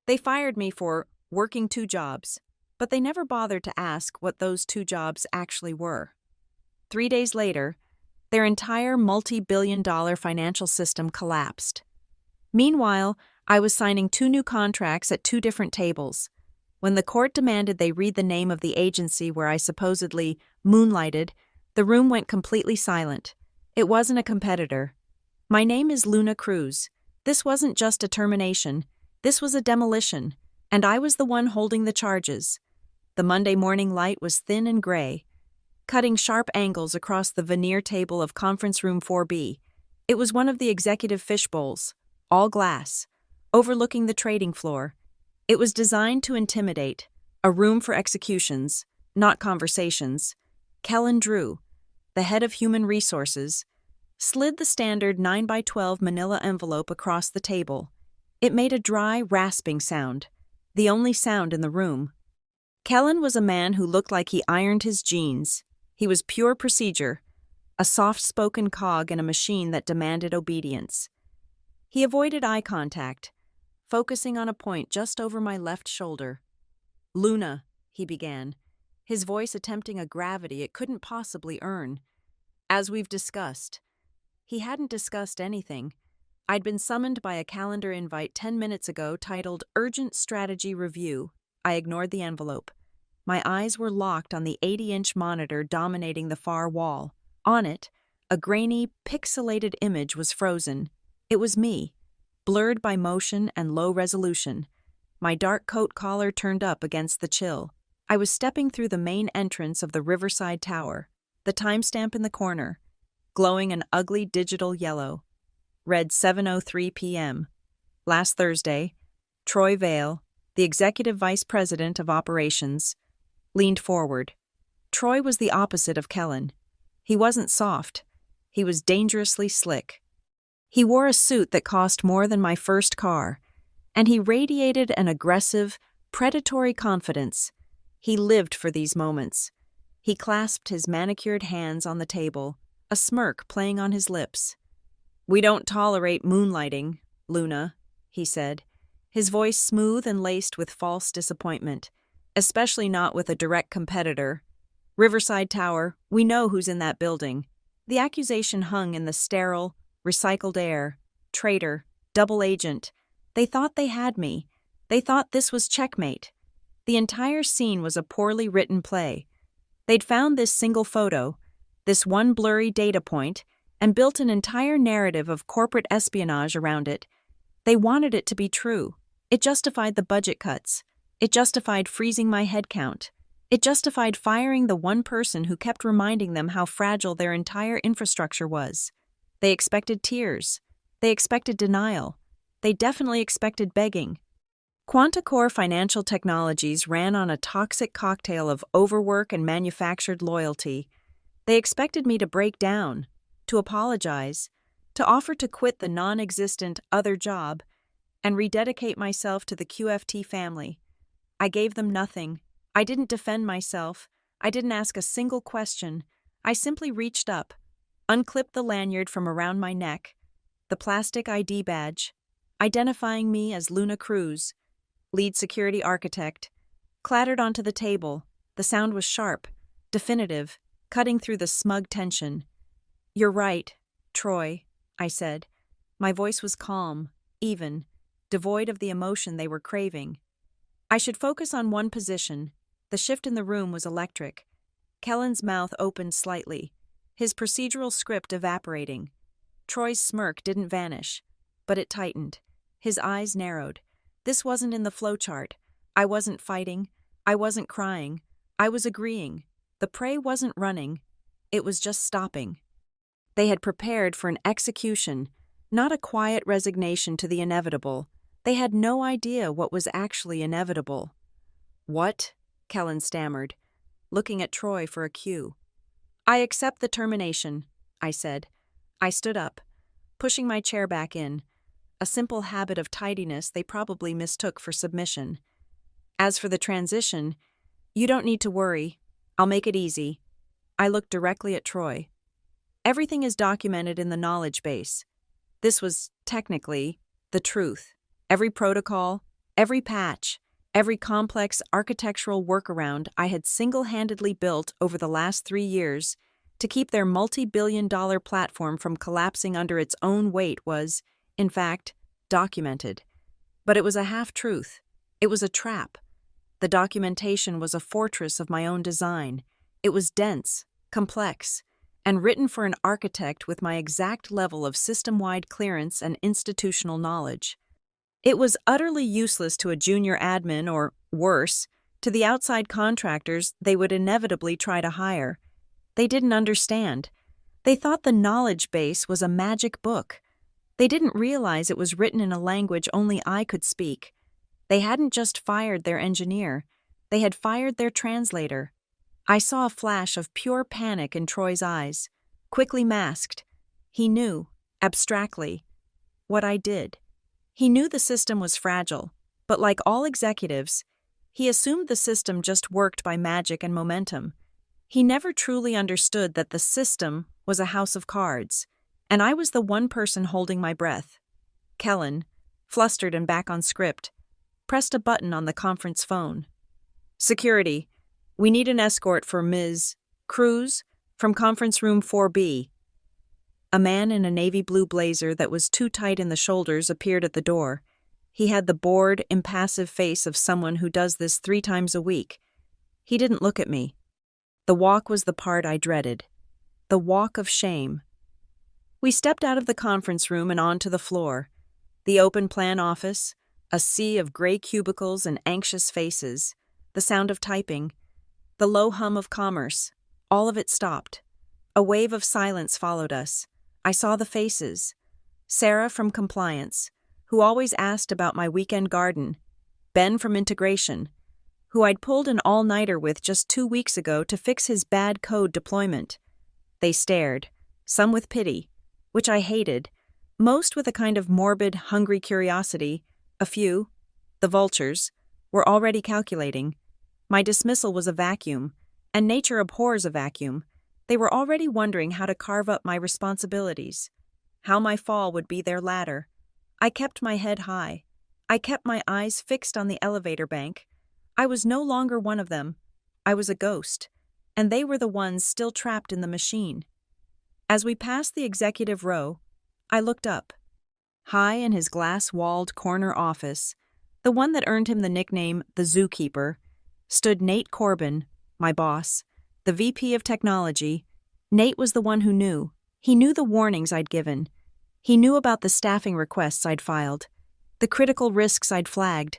They fired me for working two jobs, but they never bothered to ask what those two jobs actually were. 3 days later, their entire multi-billion-dollar financial system collapsed. Meanwhile, I was signing two new contracts at two different tables. When the court demanded they read the name of the agency where I supposedly moonlighted, the room went completely silent. It wasn't a competitor. My name is Luna Cruz. This wasn't just a termination. This was a demolition, and I was the one holding the charges. The Monday morning light was thin and gray, cutting sharp angles across the veneer table of Conference Room 4B. It was one of the executive fishbowls, all glass, overlooking the trading floor. It was designed to intimidate, a room for executions, not conversations. Kellen Drew, the head of human resources, slid the standard 9x12 manila envelope across the table. It made a dry, rasping sound, the only sound in the room. Kellen was a man who looked like he ironed his jeans. He was pure procedure, a soft-spoken cog in a machine that demanded obedience. He avoided eye contact, focusing on a point just over my left shoulder. "Luna," he began, his voice attempting a gravity it couldn't possibly earn. "As we've discussed." He hadn't discussed anything. I'd been summoned by a calendar invite 10 minutes ago titled Urgent Strategy Review. I ignored the envelope. My eyes were locked on the 80-inch monitor dominating the far wall. On it, a grainy, pixelated image was frozen. It was me, blurred by motion and low resolution, my dark coat collar turned up against the chill. I was stepping through the main entrance of the Riverside Tower, the timestamp in the corner, glowing an ugly digital yellow. Read 7:03 p.m. Last Thursday, Troy Vale, the executive vice president of operations, leaned forward. Troy was the opposite of Kellen. He wasn't soft. He was dangerously slick. He wore a suit that cost more than my first car, and he radiated an aggressive, predatory confidence. He lived for these moments. He clasped his manicured hands on the table, a smirk playing on his lips. "We don't tolerate moonlighting, Luna," he said, his voice smooth and laced with false disappointment, especially not with a direct competitor. "Riverside Tower, we know who's in that building." The accusation hung in the sterile, recycled air. Traitor, double agent. They thought they had me. They thought this was checkmate. The entire scene was a poorly written play. They'd found this single photo, this one blurry data point, and built an entire narrative of corporate espionage around it. They wanted it to be true. It justified the budget cuts. It justified freezing my headcount. It justified firing the one person who kept reminding them how fragile their entire infrastructure was. They expected tears. They expected denial. They definitely expected begging. Quantacore Financial Technologies ran on a toxic cocktail of overwork and manufactured loyalty. They expected me to break down, to apologize, to offer to quit the non-existent other job and rededicate myself to the QFT family. I gave them nothing. I didn't defend myself. I didn't ask a single question. I simply reached up, unclipped the lanyard from around my neck, the plastic ID badge, identifying me as Luna Cruz, lead security architect, clattered onto the table. The sound was sharp, definitive, cutting through the smug tension. "You're right, Troy," I said. My voice was calm, even, devoid of the emotion they were craving. I should focus on one position. The shift in the room was electric. Kellen's mouth opened slightly, his procedural script evaporating. Troy's smirk didn't vanish, but it tightened. His eyes narrowed. This wasn't in the flowchart. I wasn't fighting. I wasn't crying. I was agreeing. The prey wasn't running. It was just stopping. They had prepared for an execution, not a quiet resignation to the inevitable. They had no idea what was actually inevitable. "What?" Kellen stammered, looking at Troy for a cue. "I accept the termination," I said. I stood up, pushing my chair back in, a simple habit of tidiness they probably mistook for submission. "As for the transition, you don't need to worry. I'll make it easy." I looked directly at Troy. "Everything is documented in the knowledge base." This was, technically, the truth. Every protocol, Every patch, every complex architectural workaround I had single-handedly built over the last 3 years to keep their multi-billion-dollar platform from collapsing under its own weight was, in fact, documented. But it was a half-truth. It was a trap. The documentation was a fortress of my own design. It was dense, complex, and written for an architect with my exact level of system-wide clearance and institutional knowledge. It was utterly useless to a junior admin or, worse, to the outside contractors they would inevitably try to hire. They didn't understand. They thought the knowledge base was a magic book. They didn't realize it was written in a language only I could speak. They hadn't just fired their engineer. They had fired their translator. I saw a flash of pure panic in Troy's eyes, quickly masked. He knew, abstractly, what I did. He knew the system was fragile, but like all executives, he assumed the system just worked by magic and momentum. He never truly understood that the system was a house of cards, and I was the one person holding my breath. Kellen, flustered and back on script, pressed a button on the conference phone. "Security, we need an escort for Ms. Cruz from conference room 4B. A man in a navy blue blazer that was too tight in the shoulders appeared at the door. He had the bored, impassive face of someone who does this 3 times a week. He didn't look at me. The walk was the part I dreaded. The walk of shame. We stepped out of the conference room and onto the floor. The open plan office, a sea of gray cubicles and anxious faces, the sound of typing, the low hum of commerce, all of it stopped. A wave of silence followed us. I saw the faces. Sarah from compliance, who always asked about my weekend garden. Ben from integration, who I'd pulled an all-nighter with just 2 weeks ago to fix his bad code deployment. They stared, some with pity, which I hated, most with a kind of morbid, hungry curiosity. A few, the vultures, were already calculating. My dismissal was a vacuum, and nature abhors a vacuum. They were already wondering how to carve up my responsibilities, how my fall would be their ladder. I kept my head high. I kept my eyes fixed on the elevator bank. I was no longer one of them. I was a ghost, and they were the ones still trapped in the machine. As we passed the executive row, I looked up. High in his glass-walled corner office, the one that earned him the nickname the Zookeeper, stood Nate Corbin, my boss, the VP of Technology. Nate was the one who knew. He knew the warnings I'd given. He knew about the staffing requests I'd filed, the critical risks I'd flagged,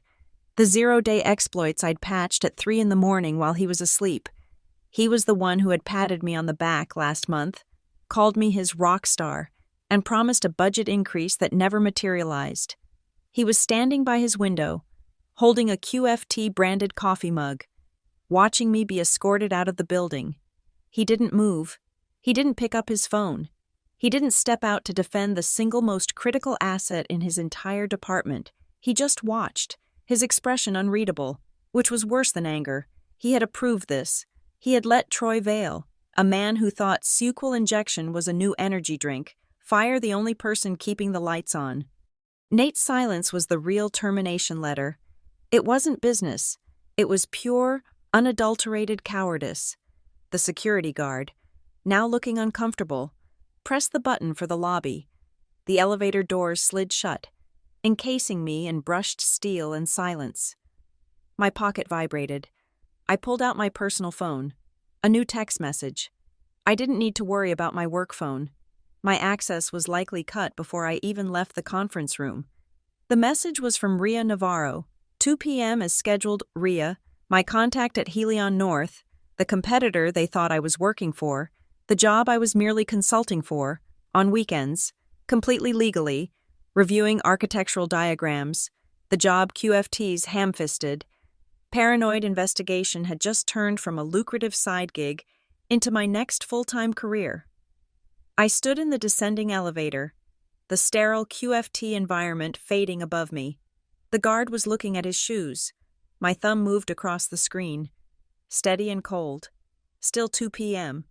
the zero-day exploits I'd patched at 3 a.m. while he was asleep. He was the one who had patted me on the back last month, called me his rock star, and promised a budget increase that never materialized. He was standing by his window, holding a QFT-branded coffee mug, watching me be escorted out of the building. He didn't move. He didn't pick up his phone. He didn't step out to defend the single most critical asset in his entire department. He just watched, his expression unreadable, which was worse than anger. He had approved this. He had let Troy Vale, a man who thought Sequel injection was a new energy drink, fire the only person keeping the lights on. Nate's silence was the real termination letter. It wasn't business. It was pure, unadulterated cowardice. The security guard, now looking uncomfortable, pressed the button for the lobby. The elevator doors slid shut, encasing me in brushed steel and silence. My pocket vibrated. I pulled out my personal phone. A new text message. I didn't need to worry about my work phone. My access was likely cut before I even left the conference room. The message was from Ria Navarro. 2 p.m. as scheduled. Ria, my contact at Helion North, the competitor they thought I was working for, the job I was merely consulting for, on weekends, completely legally, reviewing architectural diagrams, the job QFTs ham-fisted. Paranoid investigation had just turned from a lucrative side gig into my next full-time career. I stood in the descending elevator, the sterile QFT environment fading above me. The guard was looking at his shoes. My thumb moved across the screen, steady and cold. Still 2 p.m.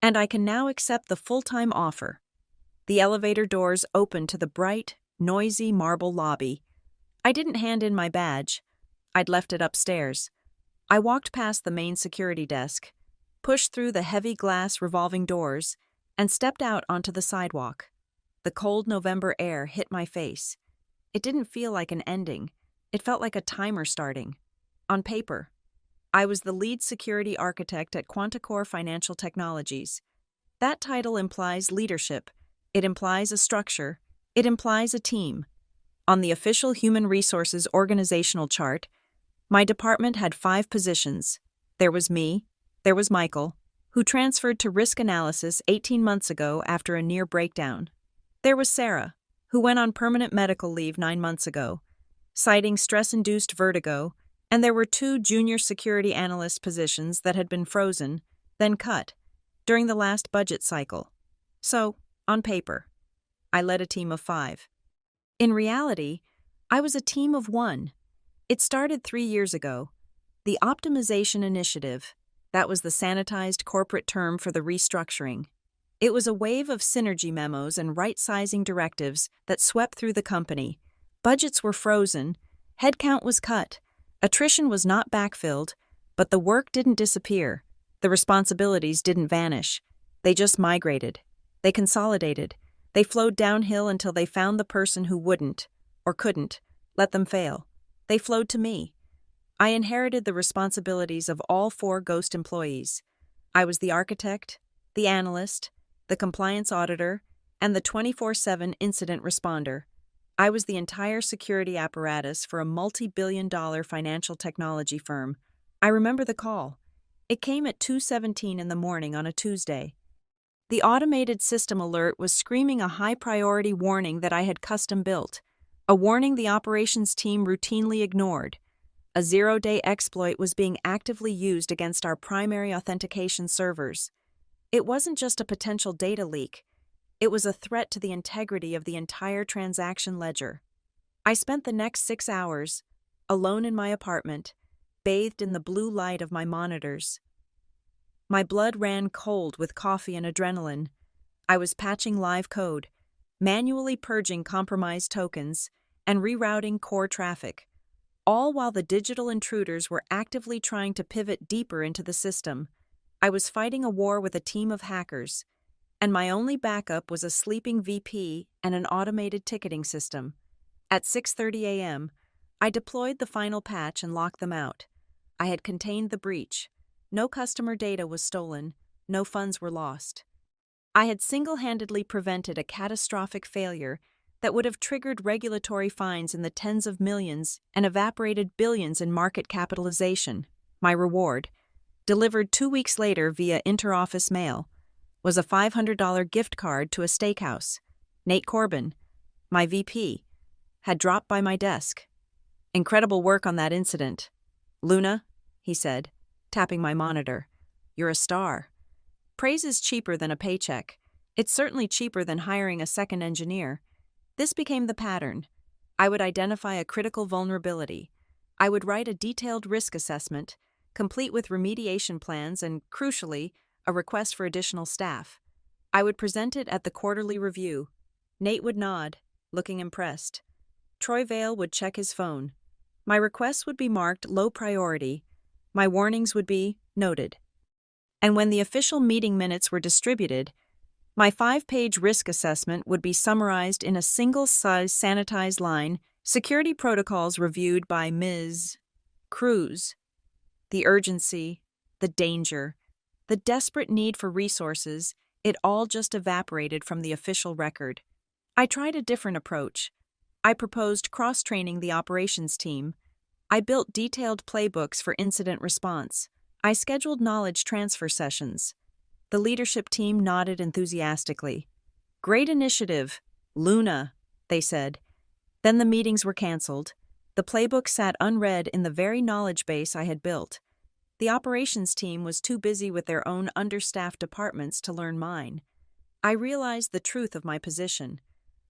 And I can now accept the full-time offer. The elevator doors opened to the bright, noisy marble lobby. I didn't hand in my badge. I'd left it upstairs. I walked past the main security desk, pushed through the heavy glass revolving doors, and stepped out onto the sidewalk. The cold November air hit my face. It didn't feel like an ending. It felt like a timer starting. On paper, I was the lead security architect at Quanticore Financial Technologies. That title implies leadership. It implies a structure. It implies a team. On the official Human Resources organizational chart, my department had 5 positions. There was me, there was Michael, who transferred to risk analysis 18 months ago after a near breakdown. There was Sarah, who went on permanent medical leave 9 months ago, citing stress-induced vertigo, and there were 2 junior security analyst positions that had been frozen, then cut, during the last budget cycle. So, on paper, I led a team of 5. In reality, I was a team of 1. It started 3 years ago. The Optimization Initiative, that was the sanitized corporate term for the restructuring. It was a wave of synergy memos and right-sizing directives that swept through the company. Budgets were frozen, headcount was cut, attrition was not backfilled, but the work didn't disappear. The responsibilities didn't vanish. They just migrated. They consolidated. They flowed downhill until they found the person who wouldn't, or couldn't, let them fail. They flowed to me. I inherited the responsibilities of all 4 ghost employees. I was the architect, the analyst, the compliance auditor, and the 24/7 incident responder. I was the entire security apparatus for a multi-billion-dollar financial technology firm. I remember the call. It came at 2:17 in the morning on a Tuesday. The automated system alert was screaming a high-priority warning that I had custom-built, a warning the operations team routinely ignored. A 0-day exploit was being actively used against our primary authentication servers. It wasn't just a potential data leak. It was a threat to the integrity of the entire transaction ledger. I spent the next 6 hours, alone in my apartment, bathed in the blue light of my monitors. My blood ran cold with coffee and adrenaline. I was patching live code, manually purging compromised tokens, and rerouting core traffic, all while the digital intruders were actively trying to pivot deeper into the system. I was fighting a war with a team of hackers, and my only backup was a sleeping VP and an automated ticketing system. At 6:30 a.m., I deployed the final patch and locked them out. I had contained the breach. No customer data was stolen. No funds were lost. I had single-handedly prevented a catastrophic failure that would have triggered regulatory fines in the tens of millions and evaporated billions in market capitalization. My reward, delivered 2 weeks later via interoffice mail, was a $500 gift card to a steakhouse. Nate Corbin, my VP, had dropped by my desk. "Incredible work on that incident. Luna," he said, tapping my monitor. "You're a star." Praise is cheaper than a paycheck. It's certainly cheaper than hiring a second engineer. This became the pattern. I would identify a critical vulnerability. I would write a detailed risk assessment, complete with remediation plans and, crucially, a request for additional staff. I would present it at the quarterly review. Nate would nod, looking impressed. Troy Vale would check his phone. My requests would be marked low priority. My warnings would be noted. And when the official meeting minutes were distributed, my 5-page risk assessment would be summarized in a single-size sanitized line, security protocols reviewed by Ms. Cruz. The urgency, the danger, the desperate need for resources, it all just evaporated from the official record. I tried a different approach. I proposed cross-training the operations team. I built detailed playbooks for incident response. I scheduled knowledge transfer sessions. The leadership team nodded enthusiastically. "Great initiative, Luna," they said. Then the meetings were canceled. The playbook sat unread in the very knowledge base I had built. The operations team was too busy with their own understaffed departments to learn mine. I realized the truth of my position.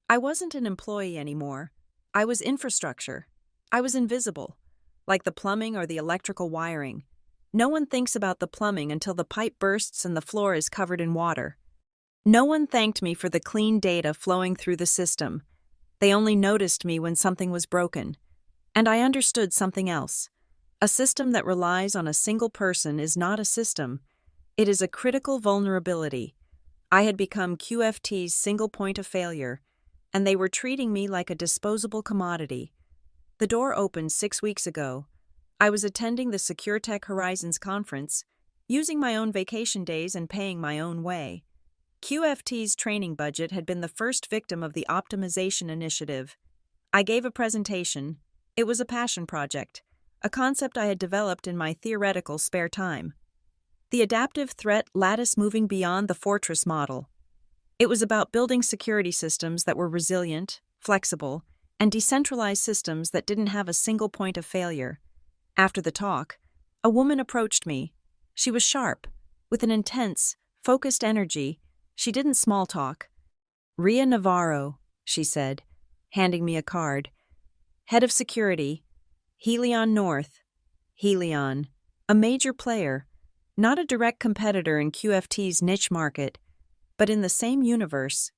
I wasn't an employee anymore. I was infrastructure. I was invisible, like the plumbing or the electrical wiring. No one thinks about the plumbing until the pipe bursts and the floor is covered in water. No one thanked me for the clean data flowing through the system. They only noticed me when something was broken. And I understood something else. A system that relies on a single person is not a system. It is a critical vulnerability. I had become QFT's single point of failure, and they were treating me like a disposable commodity. The door opened 6 weeks ago. I was attending the SecureTech Horizons conference, using my own vacation days and paying my own way. QFT's training budget had been the first victim of the optimization initiative. I gave a presentation. It was a passion project, a concept I had developed in my theoretical spare time. The adaptive threat lattice moving beyond the fortress model. It was about building security systems that were resilient, flexible, and decentralized systems that didn't have a single point of failure. After the talk, a woman approached me. She was sharp, with an intense, focused energy. She didn't small talk. "Ria Navarro," she said, handing me a card. "Head of Security, Helion North." Helion, a major player, not a direct competitor in QFT's niche market, but in the same universe.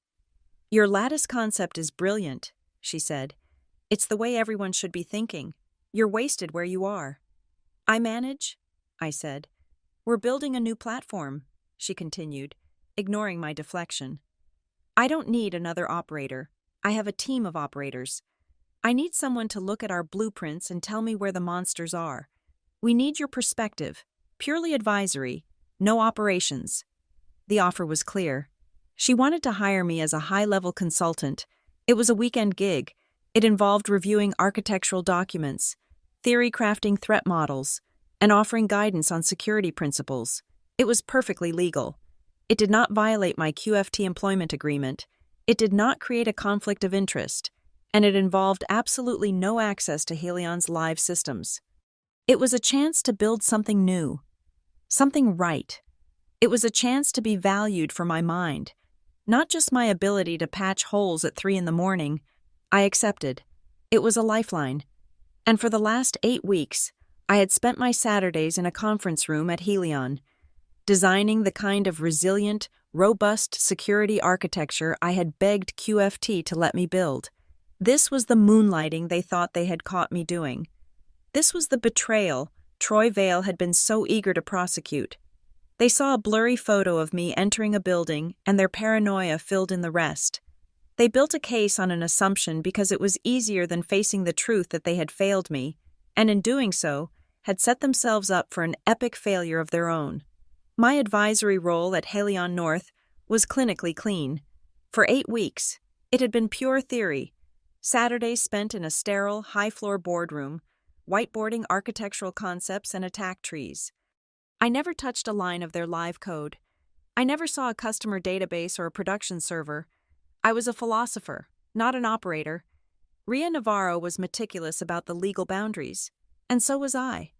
"Your lattice concept is brilliant," she said. "It's the way everyone should be thinking. You're wasted where you are." "I manage," I said. "We're building a new platform," she continued, ignoring my deflection. "I don't need another operator. I have a team of operators. I need someone to look at our blueprints and tell me where the monsters are. We need your perspective, purely advisory, no operations." The offer was clear. She wanted to hire me as a high-level consultant. It was a weekend gig. It involved reviewing architectural documents, theory crafting threat models, and offering guidance on security principles. It was perfectly legal. It did not violate my QFT employment agreement. It did not create a conflict of interest, and it involved absolutely no access to Helion's live systems. It was a chance to build something new, something right. It was a chance to be valued for my mind, not just my ability to patch holes at 3 a.m. I accepted. It was a lifeline. And for the last 8 weeks, I had spent my Saturdays in a conference room at Helion, designing the kind of resilient, robust security architecture I had begged QFT to let me build. This was the moonlighting they thought they had caught me doing. This was the betrayal Troy Vale had been so eager to prosecute. They saw a blurry photo of me entering a building, and their paranoia filled in the rest. They built a case on an assumption because it was easier than facing the truth that they had failed me, and in doing so, had set themselves up for an epic failure of their own. My advisory role at Helion North was clinically clean. For 8 weeks, it had been pure theory. Saturdays spent in a sterile, high-floor boardroom, whiteboarding architectural concepts and attack trees. I never touched a line of their live code. I never saw a customer database or a production server. I was a philosopher, not an operator. Ria Navarro was meticulous about the legal boundaries, and so was I.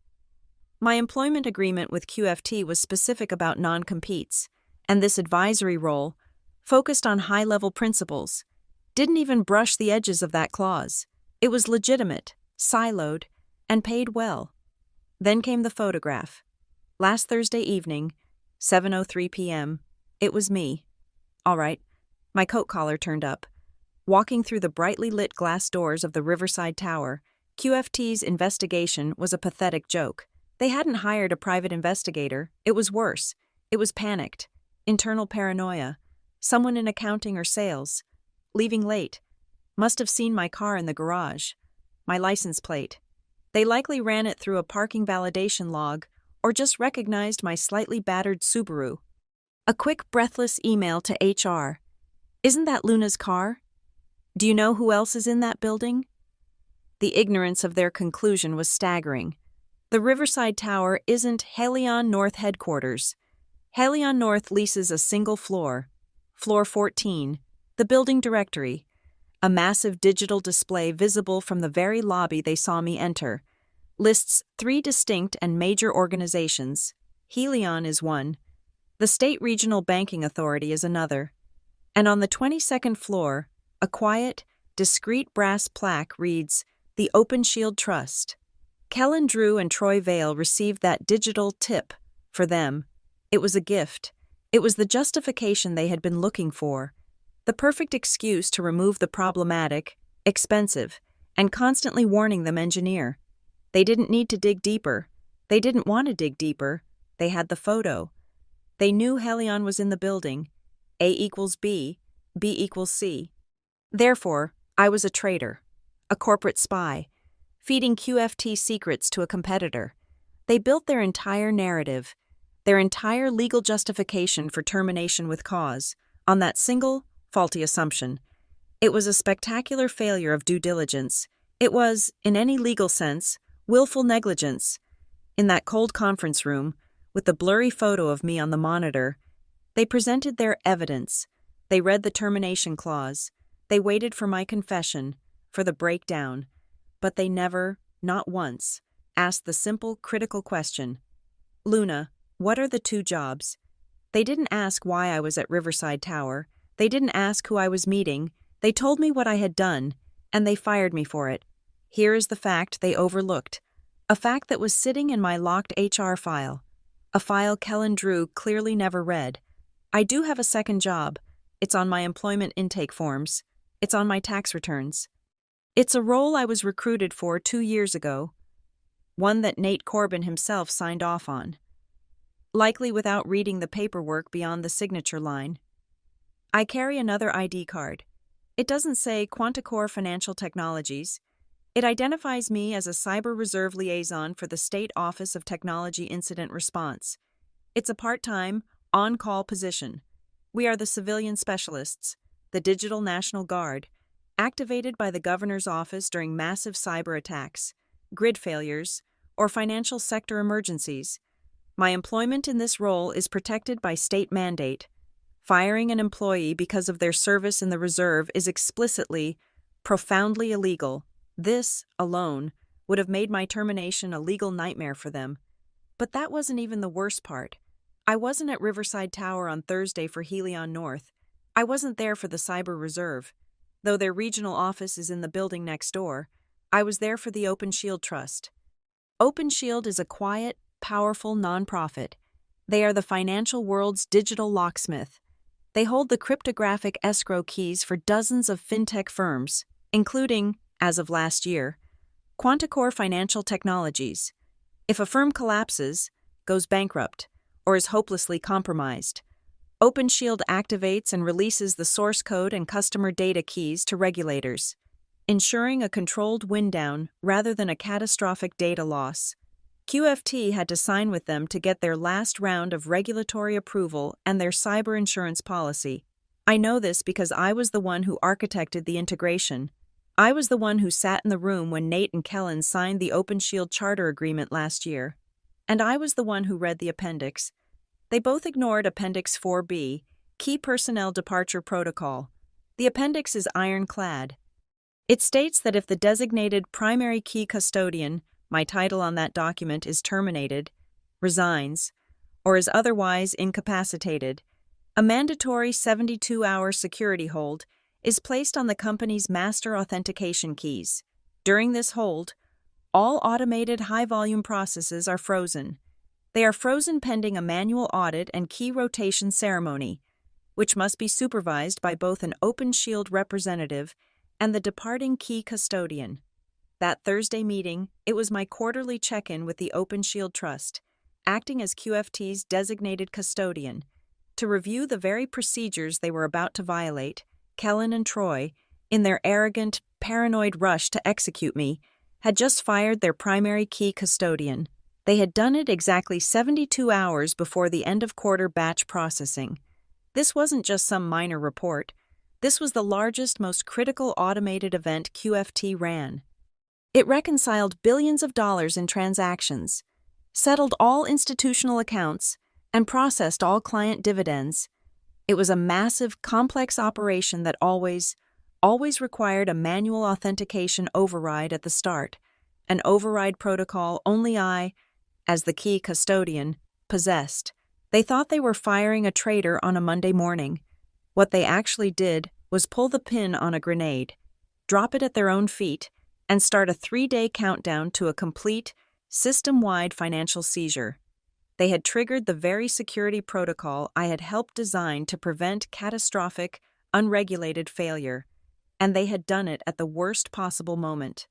My employment agreement with QFT was specific about non-competes, and this advisory role, focused on high-level principles, didn't even brush the edges of that clause. It was legitimate, siloed, and paid well. Then came the photograph. Last Thursday evening, 7:03 p.m., it was me. All right, my coat collar turned up. Walking through the brightly lit glass doors of the Riverside Tower, QFT's investigation was a pathetic joke. They hadn't hired a private investigator. It was worse. It was panicked, internal paranoia, someone in accounting or sales, leaving late, must have seen my car in the garage, my license plate. They likely ran it through a parking validation log or just recognized my slightly battered Subaru. A quick, breathless email to HR. "Isn't that Luna's car? Do you know who else is in that building?" The ignorance of their conclusion was staggering. The Riverside Tower isn't Helion North headquarters. Helion North leases a single floor, Floor 14, the building directory, a massive digital display visible from the very lobby they saw me enter, lists 3 distinct and major organizations. Helion is one. The State Regional Banking Authority is another. And on the 22nd floor, a quiet, discreet brass plaque reads, "The Open Shield Trust." Kellen Drew and Troy Vale received that digital tip. For them, it was a gift. It was the justification they had been looking for, the perfect excuse to remove the problematic, expensive, and constantly warning them engineer. They didn't need to dig deeper. They didn't want to dig deeper. They had the photo. They knew Helion was in the building. A equals B, B equals C. Therefore, I was a traitor, a corporate spy, feeding QFT secrets to a competitor. They built their entire narrative, their entire legal justification for termination with cause, on that single, faulty assumption. It was a spectacular failure of due diligence. It was, in any legal sense, willful negligence. In that cold conference room, with the blurry photo of me on the monitor, they presented their evidence. They read the termination clause. They waited for my confession, for the breakdown. But they never, not once, asked the simple, critical question, Luna, what are the 2 jobs? They didn't ask why I was at Riverside Tower. They didn't ask who I was meeting. They told me what I had done, and they fired me for it. Here is the fact they overlooked, a fact that was sitting in my locked HR file, a file Kellen Drew clearly never read. I do have a second job. It's on my employment intake forms. It's on my tax returns. It's a role I was recruited for 2 years ago, one that Nate Corbin himself signed off on, likely without reading the paperwork beyond the signature line. I carry another ID card. It doesn't say Quanticore Financial Technologies. It identifies me as a Cyber Reserve Liaison for the State Office of Technology Incident Response. It's a part-time, on-call position. We are the civilian specialists, the Digital National Guard, activated by the governor's office during massive cyber attacks, grid failures, or financial sector emergencies. My employment in this role is protected by state mandate. Firing an employee because of their service in the reserve is explicitly, profoundly illegal. This, alone, would have made my termination a legal nightmare for them. But that wasn't even the worst part. I wasn't at Riverside Tower on Thursday for Helion North. I wasn't there for the Cyber Reserve. Though their regional office is in the building next door, I was there for the Open Shield Trust. Open Shield is a quiet, powerful nonprofit. They are the financial world's digital locksmith. They hold the cryptographic escrow keys for dozens of fintech firms, including, as of last year, Quanticore Financial Technologies. If a firm collapses, goes bankrupt, or is hopelessly compromised, OpenShield activates and releases the source code and customer data keys to regulators, ensuring a controlled wind-down rather than a catastrophic data loss. QFT had to sign with them to get their last round of regulatory approval and their cyber insurance policy. I know this because I was the one who architected the integration. I was the one who sat in the room when Nate and Kellen signed the OpenShield charter agreement last year. And I was the one who read the appendix. They both ignored Appendix 4B, Key Personnel Departure Protocol. The appendix is ironclad. It states that if the designated primary key custodian, my title on that document, is terminated, resigns, or is otherwise incapacitated, a mandatory 72-hour security hold is placed on the company's master authentication keys. During this hold, all automated high-volume processes are frozen. They are frozen pending a manual audit and key rotation ceremony, which must be supervised by both an OpenShield representative and the departing key custodian. That Thursday meeting, it was my quarterly check-in with the OpenShield Trust, acting as QFT's designated custodian. To review the very procedures they were about to violate, Kellen and Troy, in their arrogant, paranoid rush to execute me, had just fired their primary key custodian. They had done it exactly 72 hours before the end-of-quarter batch processing. This wasn't just some minor report. This was the largest, most critical automated event QFT ran. It reconciled billions of dollars in transactions, settled all institutional accounts, and processed all client dividends. It was a massive, complex operation that always required a manual authentication override at the start, an override protocol only I, as the key custodian, possessed. They thought they were firing a traitor on a Monday morning. What they actually did was pull the pin on a grenade, drop it at their own feet, and start a 3-day countdown to a complete, system-wide financial seizure. They had triggered the very security protocol I had helped design to prevent catastrophic, unregulated failure. And they had done it at the worst possible moment.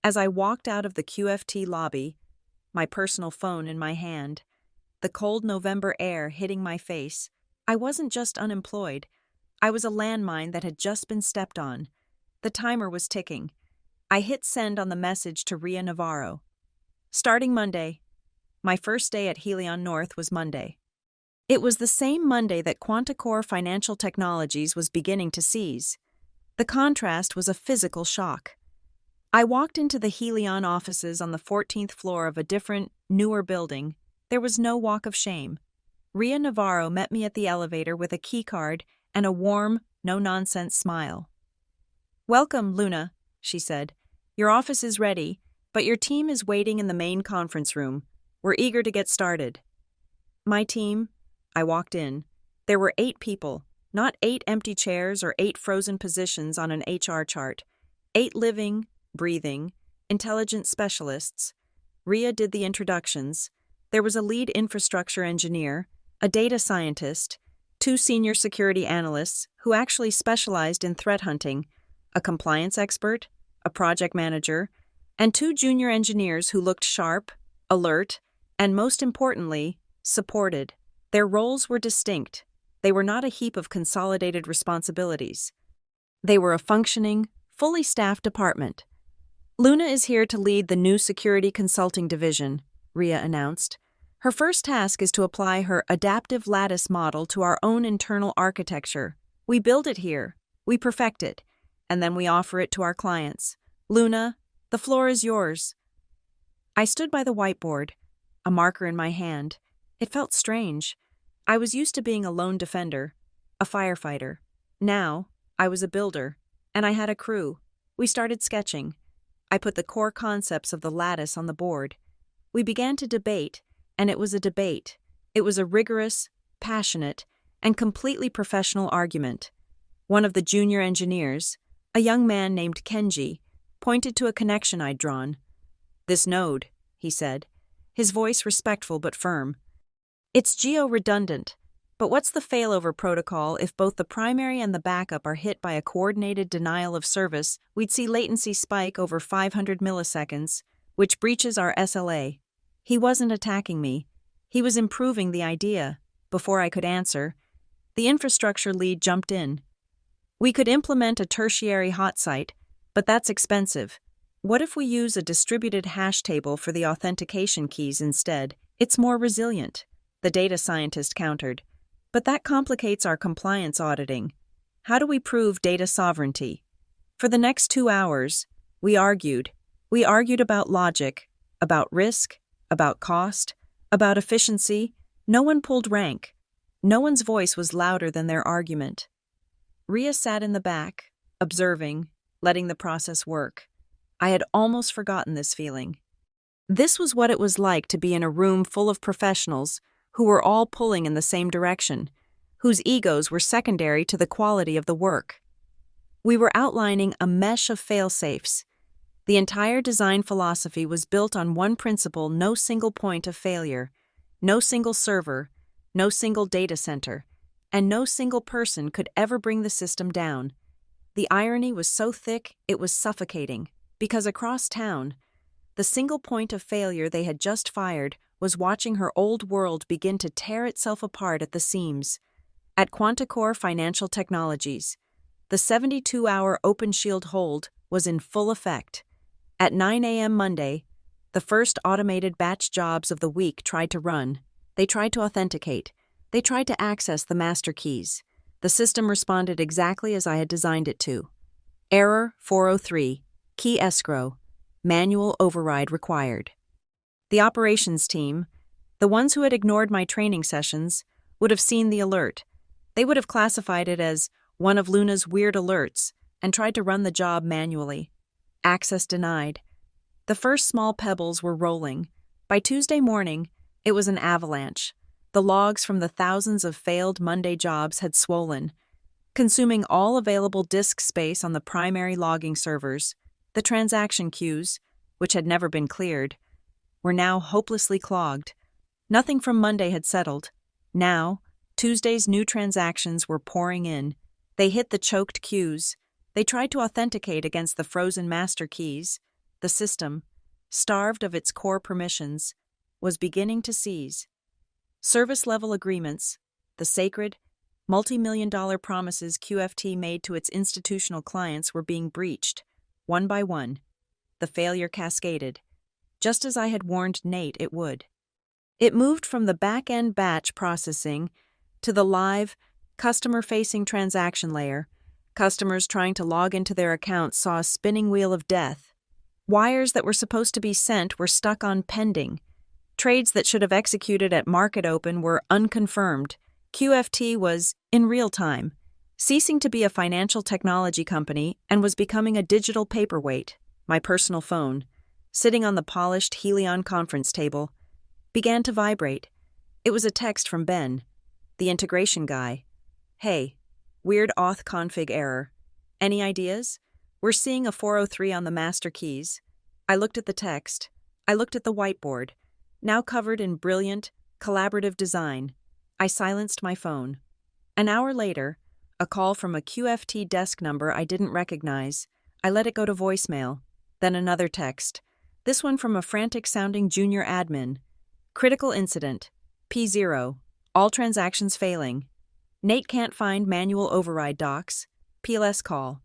As I walked out of the QFT lobby, my personal phone in my hand, the cold November air hitting my face, I wasn't just unemployed. I was a landmine that had just been stepped on. The timer was ticking. I hit send on the message to Ria Navarro. Starting Monday. My first day at Helion North was Monday. It was the same Monday that Quanticore Financial Technologies was beginning to seize. The contrast was a physical shock. I walked into the Helion offices on the 14th floor of a different, newer building. There was no walk of shame. Ria Navarro met me at the elevator with a keycard and a warm, no-nonsense smile. "Welcome, Luna," she said. "Your office is ready, but your team is waiting in the main conference room. We're eager to get started." My team? I walked in. There were 8 people, not 8 empty chairs or 8 frozen positions on an HR chart. 8 living, breathing, intelligent specialists. Ria did the introductions. There was a lead infrastructure engineer, a data scientist, 2 senior security analysts who actually specialized in threat hunting, a compliance expert, a project manager, and 2 junior engineers who looked sharp, alert, and most importantly, supported. Their roles were distinct. They were not a heap of consolidated responsibilities. They were a functioning, fully staffed department. "Luna is here to lead the new security consulting division," Ria announced. "Her first task is to apply her adaptive lattice model to our own internal architecture. We build it here, we perfect it, and then we offer it to our clients. Luna, the floor is yours." I stood by the whiteboard, a marker in my hand. It felt strange. I was used to being a lone defender, a firefighter. Now, I was a builder, and I had a crew. We started sketching. I put the core concepts of the lattice on the board. We began to debate, and it was a debate. It was a rigorous, passionate, and completely professional argument. One of the junior engineers, a young man named Kenji, pointed to a connection I'd drawn. "This node," he said, his voice respectful but firm. "It's geo-redundant, but what's the failover protocol if both the primary and the backup are hit by a coordinated denial of service? We'd see latency spike over 500 milliseconds, which breaches our SLA." He wasn't attacking me. He was improving the idea. Before I could answer, the infrastructure lead jumped in. "We could implement a tertiary hot site, but that's expensive. What if we use a distributed hash table for the authentication keys instead? It's more resilient," the data scientist countered. "But that complicates our compliance auditing. How do we prove data sovereignty?" For the next 2 hours, we argued. We argued about logic, about risk, about cost, about efficiency. No one pulled rank. No one's voice was louder than their argument. Ria sat in the back, observing, letting the process work. I had almost forgotten this feeling. This was what it was like to be in a room full of professionals who were all pulling in the same direction, whose egos were secondary to the quality of the work. We were outlining a mesh of fail-safes. The entire design philosophy was built on one principle: no single point of failure, no single server, no single data center, and no single person could ever bring the system down. The irony was so thick it was suffocating, because across town, the single point of failure they had just fired was watching her old world begin to tear itself apart at the seams. At Quanticore Financial Technologies, the 72-hour OpenShield hold was in full effect. At 9 a.m. Monday, the first automated batch jobs of the week tried to run. They tried to authenticate. They tried to access the master keys. The system responded exactly as I had designed it to. Error 403, key escrow, manual override required. The operations team, the ones who had ignored my training sessions, would have seen the alert. They would have classified it as one of Luna's weird alerts and tried to run the job manually. Access denied. The first small pebbles were rolling. By Tuesday morning, it was an avalanche. The logs from the thousands of failed Monday jobs had swollen, consuming all available disk space on the primary logging servers. The transaction queues, which had never been cleared, were now hopelessly clogged. Nothing from Monday had settled. Now, Tuesday's new transactions were pouring in. They hit the choked queues. They tried to authenticate against the frozen master keys. The system, starved of its core permissions, was beginning to seize. Service-level agreements, the sacred, multi-million-dollar promises QFT made to its institutional clients were being breached, one by one. The failure cascaded, just as I had warned Nate it would. It moved from the back-end batch processing to the live, customer-facing transaction layer. Customers trying to log into their accounts saw a spinning wheel of death. Wires that were supposed to be sent were stuck on pending. Trades that should have executed at market open were unconfirmed. QFT was, in real time, ceasing to be a financial technology company and was becoming a digital paperweight. My personal phone, sitting on the polished Helion conference table, began to vibrate. It was a text from Ben, the integration guy. "Hey, weird auth config error. Any ideas? We're seeing a 403 on the master keys." I looked at the text. I looked at the whiteboard, now covered in brilliant, collaborative design. I silenced my phone. An hour later, a call from a QFT desk number I didn't recognize. I let it go to voicemail. Then another text. This one from a frantic-sounding junior admin. "Critical incident. P0. All transactions failing. Nate can't find manual override docs. PLS call."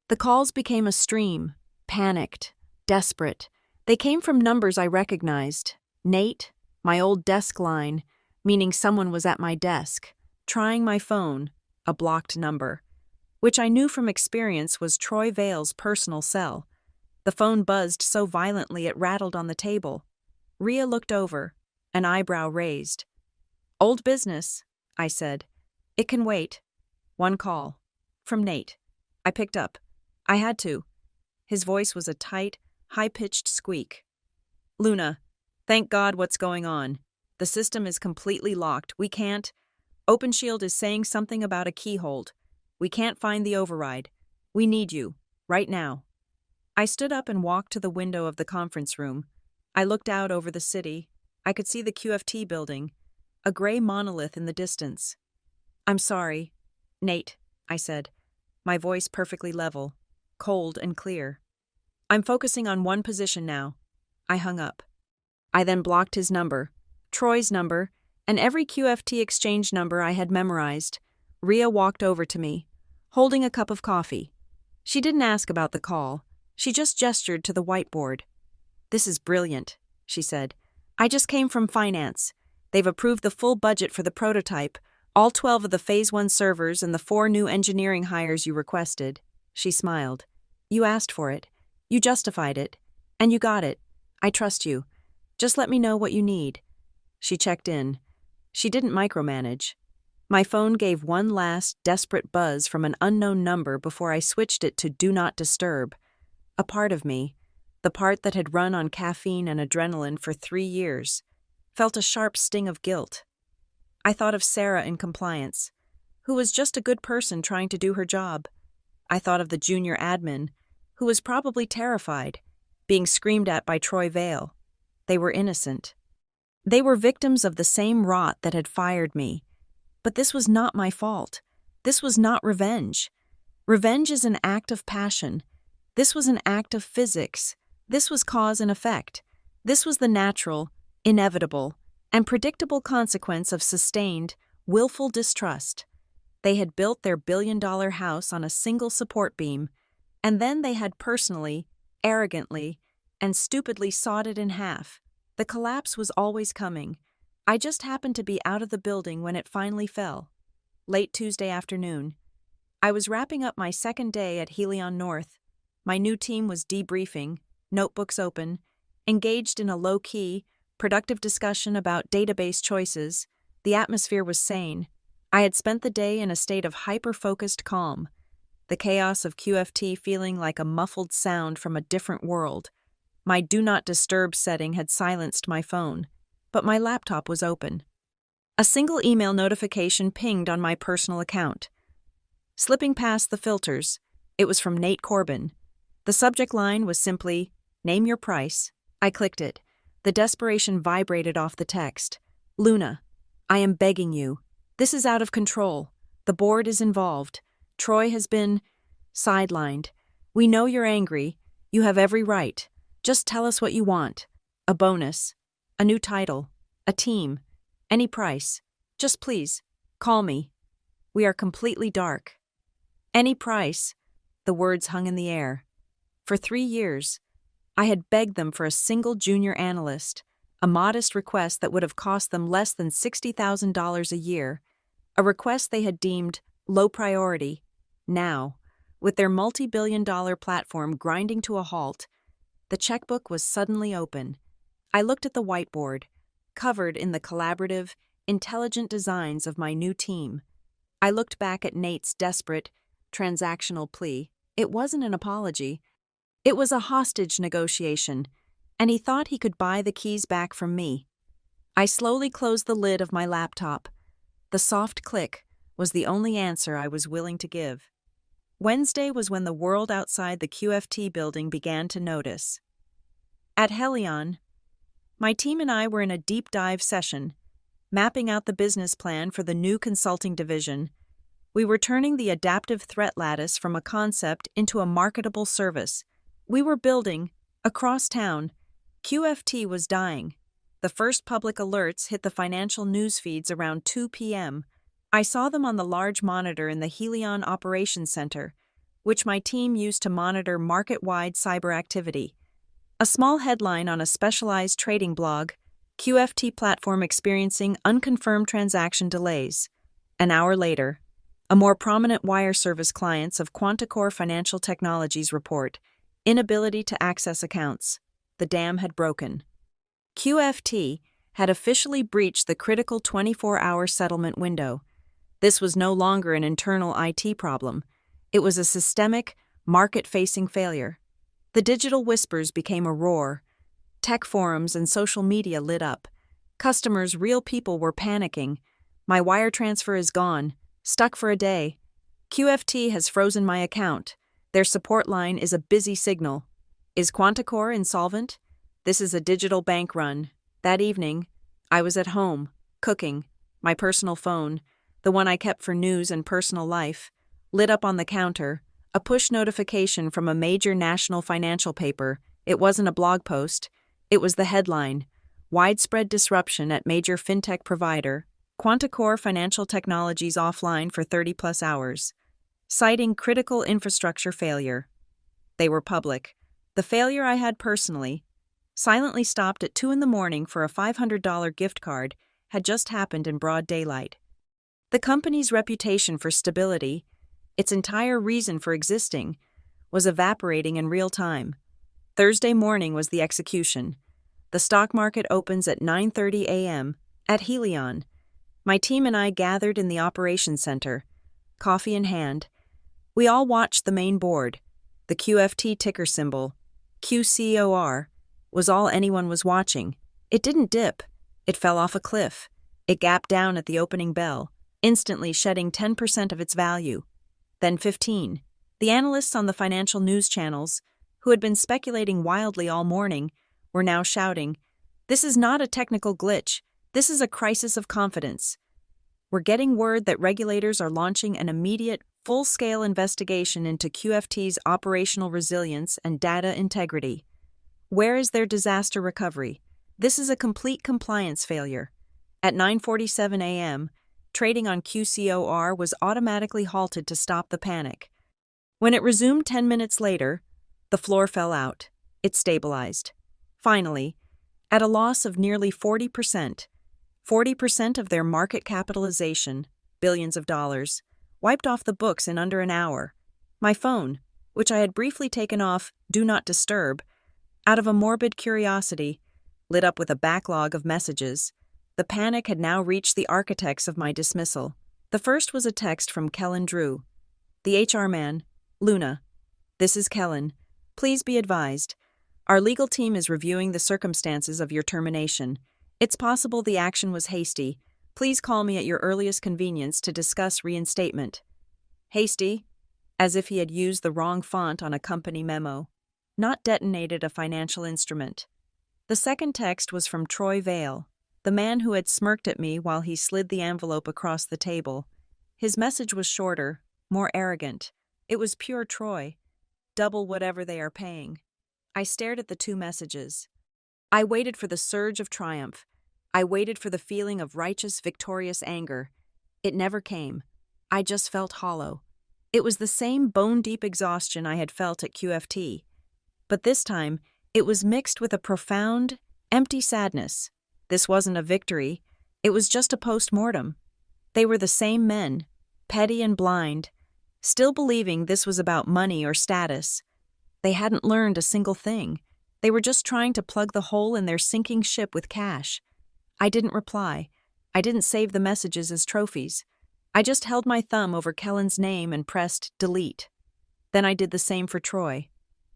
The calls became a stream, panicked, desperate. They came from numbers I recognized. Nate, my old desk line, meaning someone was at my desk, trying my phone, a blocked number, which I knew from experience was Troy Vale's personal cell. The phone buzzed so violently it rattled on the table. Rhea looked over, an eyebrow raised. "Old business," I said. "It can wait." One call. From Nate. I picked up. I had to. His voice was a tight, high-pitched squeak. "Luna, thank God what's going on. The system is completely locked. We can't. OpenShield is saying something about a keyhold. We can't find the override. We need you, right now." I stood up and walked to the window of the conference room. I looked out over the city. I could see the QFT building, a gray monolith in the distance. "I'm sorry, Nate," I said, my voice perfectly level, cold and clear. "I'm focusing on one position now." I hung up. I then blocked his number, Troy's number, and every QFT exchange number I had memorized. Rhea walked over to me, holding a cup of coffee. She didn't ask about the call. She just gestured to the whiteboard. "This is brilliant," she said. "I just came from finance. They've approved the full budget for the prototype, all 12 of the Phase 1 servers and the 4 new engineering hires you requested." She smiled. "You asked for it. You justified it. And you got it. I trust you. Just let me know what you need." She checked in. She didn't micromanage. My phone gave one last, desperate buzz from an unknown number before I switched it to Do Not Disturb. A part of me, the part that had run on caffeine and adrenaline for 3 years, felt a sharp sting of guilt. I thought of Sarah in compliance, who was just a good person trying to do her job. I thought of the junior admin, who was probably terrified, being screamed at by Troy Vale. They were innocent. They were victims of the same rot that had fired me. But this was not my fault. This was not revenge. Revenge is an act of passion. This was an act of physics. This was cause and effect. This was the natural, inevitable, and predictable consequence of sustained, willful distrust. They had built their billion-dollar house on a single support beam, and then they had personally, arrogantly, and stupidly sawed it in half. The collapse was always coming. I just happened to be out of the building when it finally fell. Late Tuesday afternoon. I was wrapping up my second day at Helion North. My new team was debriefing, notebooks open, engaged in a low-key, productive discussion about database choices. The atmosphere was sane. I had spent the day in a state of hyper-focused calm, the chaos of QFT feeling like a muffled sound from a different world. My Do Not Disturb setting had silenced my phone, but my laptop was open. A single email notification pinged on my personal account. Slipping past the filters, it was from Nate Corbin. The subject line was simply, "Name your price." I clicked it. The desperation vibrated off the text. "Luna, I am begging you. This is out of control. The board is involved. Troy has been..." Sidelined. We know you're angry. You have every right. Just tell us what you want. A bonus. A new title. A team. Any price. Just please. Call me. We are completely dark. Any price. The words hung in the air. For 3 years, I had begged them for a single junior analyst, a modest request that would have cost them less than $60,000 a year, a request they had deemed low priority. Now, with their multi-billion-dollar platform grinding to a halt, the checkbook was suddenly open. I looked at the whiteboard, covered in the collaborative, intelligent designs of my new team. I looked back at Nate's desperate, transactional plea. It wasn't an apology. It was a hostage negotiation, and he thought he could buy the keys back from me. I slowly closed the lid of my laptop. The soft click was the only answer I was willing to give. Wednesday was when the world outside the QFT building began to notice. At Helion, my team and I were in a deep dive session, mapping out the business plan for the new consulting division. We were turning the adaptive threat lattice from a concept into a marketable service. We were building, across town, QFT was dying. The first public alerts hit the financial news feeds around 2 p.m. I saw them on the large monitor in the Helion Operations Center, which my team used to monitor market-wide cyber activity. A small headline on a specialized trading blog, QFT platform experiencing unconfirmed transaction delays. An hour later, a more prominent wire service clients of Quanticore Financial Technologies report, inability to access accounts. The dam had broken. QFT had officially breached the critical 24-hour settlement window. This was no longer an internal IT problem. It was a systemic, market-facing failure. The digital whispers became a roar. Tech forums and social media lit up. Customers, real people, were panicking. My wire transfer is gone. Stuck for a day. QFT has frozen my account. Their support line is a busy signal. Is Quanticore insolvent? This is a digital bank run. That evening, I was at home, cooking. My personal phone, the one I kept for news and personal life, lit up on the counter, a push notification from a major national financial paper. It wasn't a blog post. It was the headline. Widespread disruption at major fintech provider. Quanticore Financial Technologies offline for 30-plus hours. Citing critical infrastructure failure. They were public. The failure I had personally, silently stopped at 2 a.m. for a $500 gift card, had just happened in broad daylight. The company's reputation for stability, its entire reason for existing, was evaporating in real time. Thursday morning was the execution. The stock market opens at 9:30 a.m. at Helion. My team and I gathered in the operations center, coffee in hand. We all watched the main board. The QFT ticker symbol, QCOR, was all anyone was watching. It didn't dip. It fell off a cliff. It gapped down at the opening bell, instantly shedding 10% of its value. Then 15. The analysts on the financial news channels, who had been speculating wildly all morning, were now shouting, "This is not a technical glitch. This is a crisis of confidence. We're getting word that regulators are launching an immediate, full-scale investigation into QFT's operational resilience and data integrity. Where is their disaster recovery? This is a complete compliance failure." At 9:47 a.m., trading on QCOR was automatically halted to stop the panic. When it resumed 10 minutes later, the floor fell out. It stabilized. Finally, at a loss of nearly 40%, 40% of their market capitalization, billions of dollars, wiped off the books in under an hour. My phone, which I had briefly taken off Do Not Disturb, out of a morbid curiosity, lit up with a backlog of messages. The panic had now reached the architects of my dismissal. The first was a text from Kellen Drew. The HR man, Luna. "This is Kellen. Please be advised. Our legal team is reviewing the circumstances of your termination. It's possible the action was hasty. Please call me at your earliest convenience to discuss reinstatement." Hasty, as if he had used the wrong font on a company memo. Not detonated a financial instrument. The second text was from Troy Vale, the man who had smirked at me while he slid the envelope across the table. His message was shorter, more arrogant. It was pure Troy, double whatever they are paying. I stared at the two messages. I waited for the surge of triumph. I waited for the feeling of righteous, victorious anger. It never came. I just felt hollow. It was the same bone-deep exhaustion I had felt at QFT. But this time, it was mixed with a profound, empty sadness. This wasn't a victory. It was just a post-mortem. They were the same men, petty and blind, still believing this was about money or status. They hadn't learned a single thing. They were just trying to plug the hole in their sinking ship with cash. I didn't reply. I didn't save the messages as trophies. I just held my thumb over Kellen's name and pressed delete. Then I did the same for Troy.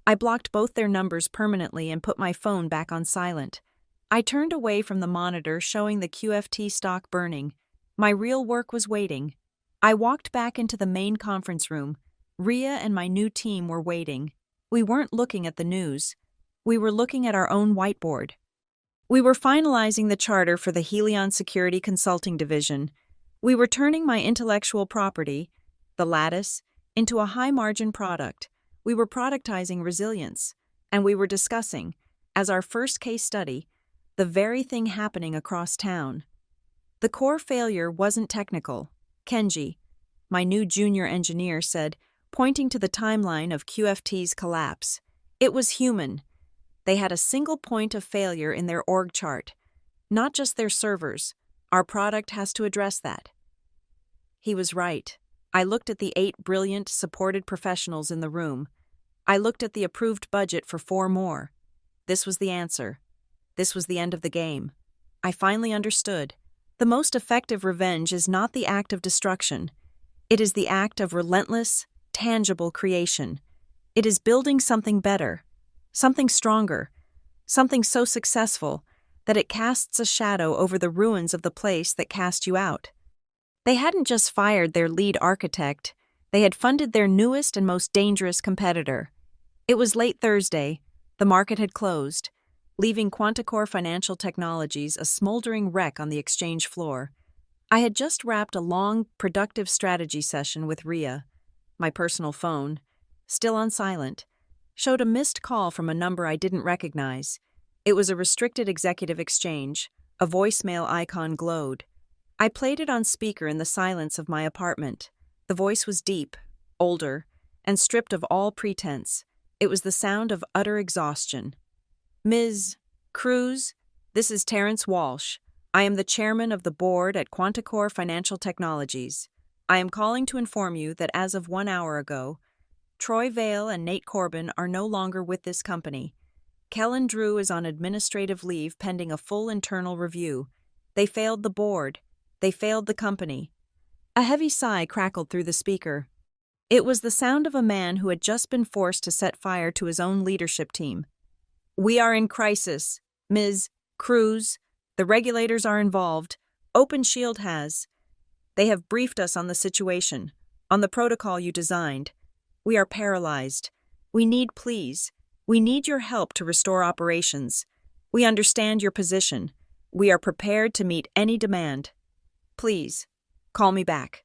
I blocked both their numbers permanently and put my phone back on silent. I turned away from the monitor showing the QFT stock burning. My real work was waiting. I walked back into the main conference room. Rhea and my new team were waiting. We weren't looking at the news. We were looking at our own whiteboard. We were finalizing the charter for the Helion Security Consulting Division. We were turning my intellectual property, the Lattice, into a high-margin product. We were productizing resilience, and we were discussing, as our first case study, the very thing happening across town. The core failure wasn't technical. Kenji, my new junior engineer, said, pointing to the timeline of QFT's collapse. It was human. They had a single point of failure in their org chart. Not just their servers. Our product has to address that. He was right. I looked at the 8 brilliant, supported professionals in the room. I looked at the approved budget for 4 more. This was the answer. This was the end of the game. I finally understood. The most effective revenge is not the act of destruction. It is the act of relentless, tangible creation. It is building something better, something stronger, something so successful that it casts a shadow over the ruins of the place that cast you out. They hadn't just fired their lead architect, they had funded their newest and most dangerous competitor. It was late Thursday. The market had closed, leaving Quanticore Financial Technologies a smoldering wreck on the exchange floor. I had just wrapped a long, productive strategy session with Rhea. My personal phone, still on silent, showed a missed call from a number I didn't recognize. It was a restricted executive exchange. A voicemail icon glowed. I played it on speaker in the silence of my apartment. The voice was deep, older, and stripped of all pretense. It was the sound of utter exhaustion. Ms. Cruz, this is Terrence Walsh. I am the chairman of the board at Quanticore Financial Technologies. I am calling to inform you that as of 1 hour ago, Troy Vale and Nate Corbin are no longer with this company. Kellen Drew is on administrative leave pending a full internal review. They failed the board. They failed the company. A heavy sigh crackled through the speaker. It was the sound of a man who had just been forced to set fire to his own leadership team. We are in crisis, Ms. Cruz. The regulators are involved. OpenShield has. They have briefed us on the situation, on the protocol you designed. We are paralyzed. We need your help to restore operations. We understand your position. We are prepared to meet any demand. Please, call me back.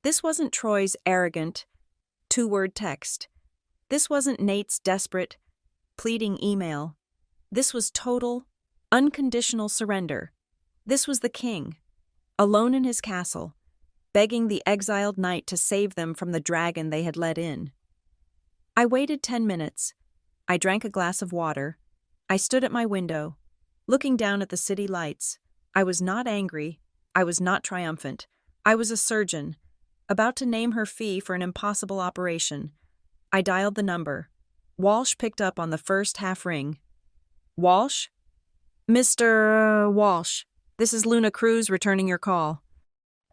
This wasn't Troy's arrogant, 2-word text. This wasn't Nate's desperate, pleading email. This was total, unconditional surrender. This was the king, alone in his castle, begging the exiled knight to save them from the dragon they had let in. I waited 10 minutes. I drank a glass of water. I stood at my window, looking down at the city lights. I was not angry. I was not triumphant. I was a surgeon, about to name her fee for an impossible operation. I dialed the number. Walsh picked up on the first half ring. Walsh? Mr. Walsh, this is Luna Cruz returning your call.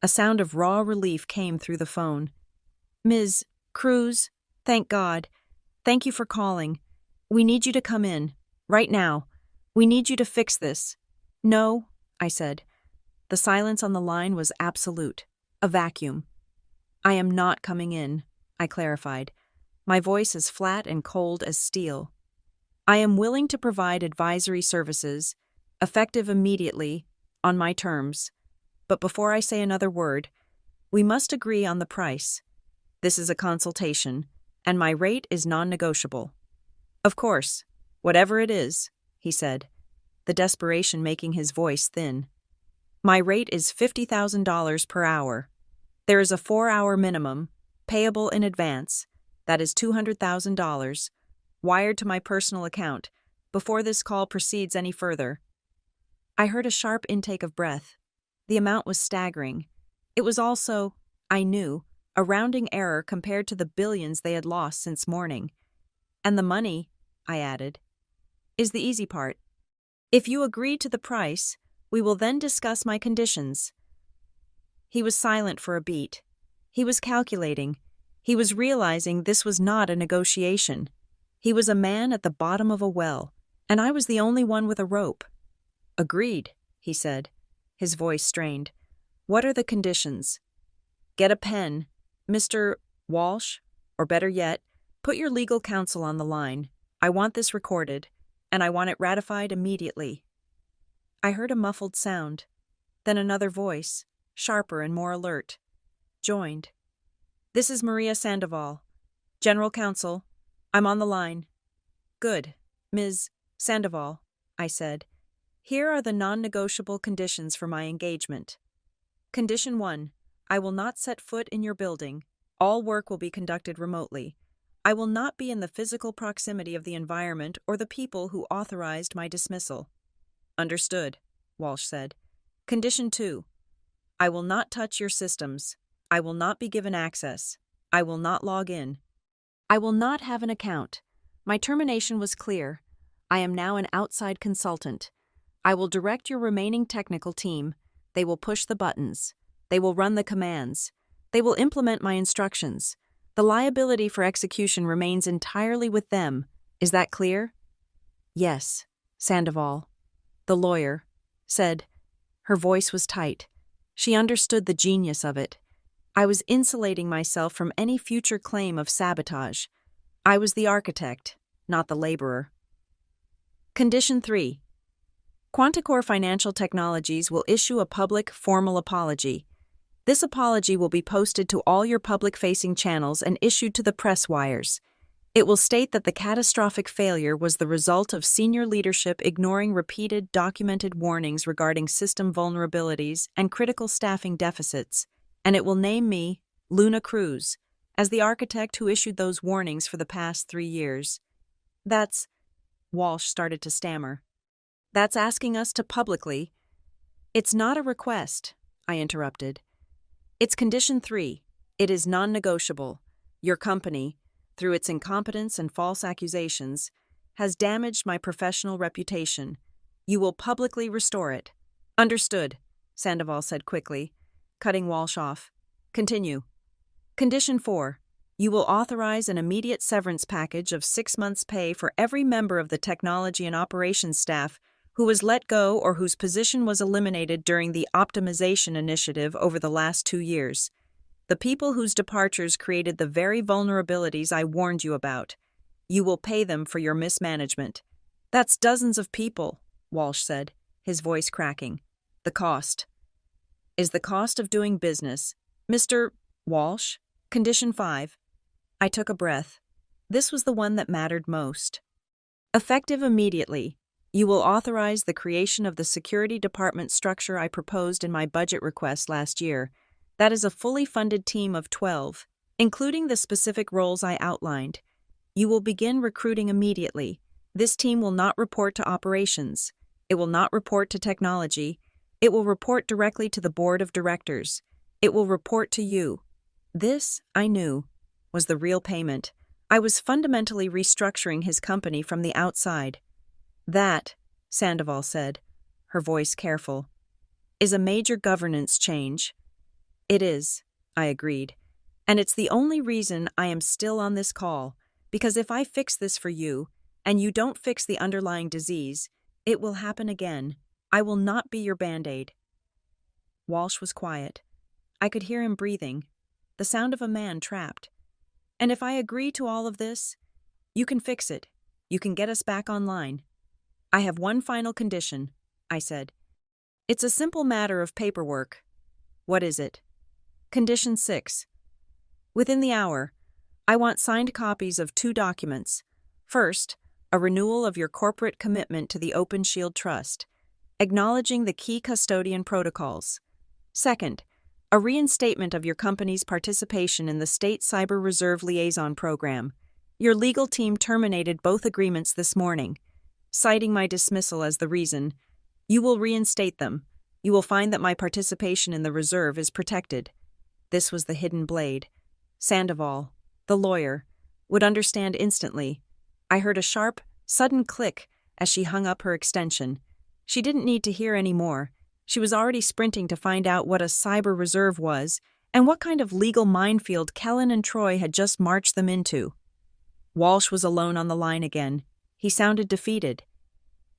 A sound of raw relief came through the phone. Ms. Cruz, thank God. Thank you for calling. We need you to come in, right now. We need you to fix this. No, I said. The silence on the line was absolute, a vacuum. I am not coming in, I clarified, my voice as flat and cold as steel. I am willing to provide advisory services, effective immediately, on my terms. But before I say another word, we must agree on the price. This is a consultation, and my rate is non-negotiable. Of course, whatever it is, he said, the desperation making his voice thin. My rate is $50,000 per hour. There is a 4-hour minimum, payable in advance, that is $200,000, wired to my personal account, before this call proceeds any further. I heard a sharp intake of breath. The amount was staggering. It was also, I knew, a rounding error compared to the billions they had lost since morning. And the money, I added, is the easy part. If you agree to the price, we will then discuss my conditions. He was silent for a beat. He was calculating. He was realizing this was not a negotiation. He was a man at the bottom of a well, and I was the only one with a rope. Agreed, he said, his voice strained. What are the conditions? Get a pen, Mr. Walsh, or better yet, put your legal counsel on the line. I want this recorded, and I want it ratified immediately. I heard a muffled sound. Then another voice, sharper and more alert, joined. This is Maria Sandoval, General Counsel. I'm on the line. Good, Ms. Sandoval, I said. Here are the non-negotiable conditions for my engagement. Condition 1. I will not set foot in your building. All work will be conducted remotely. I will not be in the physical proximity of the environment or the people who authorized my dismissal. Understood, Walsh said. Condition 2. I will not touch your systems. I will not be given access. I will not log in. I will not have an account. My termination was clear. I am now an outside consultant. I will direct your remaining technical team. They will push the buttons. They will run the commands. They will implement my instructions. The liability for execution remains entirely with them. Is that clear? Yes, Sandoval, the lawyer, said. Her voice was tight. She understood the genius of it. I was insulating myself from any future claim of sabotage. I was the architect, not the laborer. Condition 3. Quanticore Financial Technologies will issue a public, formal apology. This apology will be posted to all your public-facing channels and issued to the press wires. It will state that the catastrophic failure was the result of senior leadership ignoring repeated, documented warnings regarding system vulnerabilities and critical staffing deficits, and it will name me, Luna Cruz, as the architect who issued those warnings for the past 3 years. That's, Walsh started to stammer. That's asking us to publicly. It's not a request, I interrupted. It's condition 3. It is non-negotiable. Your company, through its incompetence and false accusations, has damaged my professional reputation. You will publicly restore it. Understood, Sandoval said quickly, cutting Walsh off. Continue. Condition 4. You will authorize an immediate severance package of 6 months' pay for every member of the technology and operations staff who was let go or whose position was eliminated during the optimization initiative over the last 2 years. The people whose departures created the very vulnerabilities I warned you about. You will pay them for your mismanagement. That's dozens of people, Walsh said, his voice cracking. The cost. Is the cost of doing business. Mr. Walsh? Condition 5. I took a breath. This was the one that mattered most. Effective immediately. You will authorize the creation of the security department structure I proposed in my budget request last year. That is a fully funded team of 12, including the specific roles I outlined. You will begin recruiting immediately. This team will not report to operations. It will not report to technology. It will report directly to the board of directors. It will report to you. This, I knew, was the real payment. I was fundamentally restructuring his company from the outside. That, Sandoval said, her voice careful, is a major governance change. It is, I agreed, and it's the only reason I am still on this call, because if I fix this for you, and you don't fix the underlying disease, it will happen again. I will not be your Band-Aid. Walsh was quiet. I could hear him breathing, the sound of a man trapped. And if I agree to all of this, you can fix it. You can get us back online. I have one final condition, I said. It's a simple matter of paperwork. What is it? Condition 6. Within the hour, I want signed copies of 2 documents. First, a renewal of your corporate commitment to the Open Shield Trust, acknowledging the key custodian protocols. Second, a reinstatement of your company's participation in the State Cyber Reserve Liaison Program. Your legal team terminated both agreements this morning. Citing my dismissal as the reason, you will reinstate them. You will find that my participation in the reserve is protected. This was the hidden blade. Sandoval, the lawyer, would understand instantly. I heard a sharp, sudden click as she hung up her extension. She didn't need to hear any more. She was already sprinting to find out what a cyber reserve was and what kind of legal minefield Kellen and Troy had just marched them into. Walsh was alone on the line again. He sounded defeated.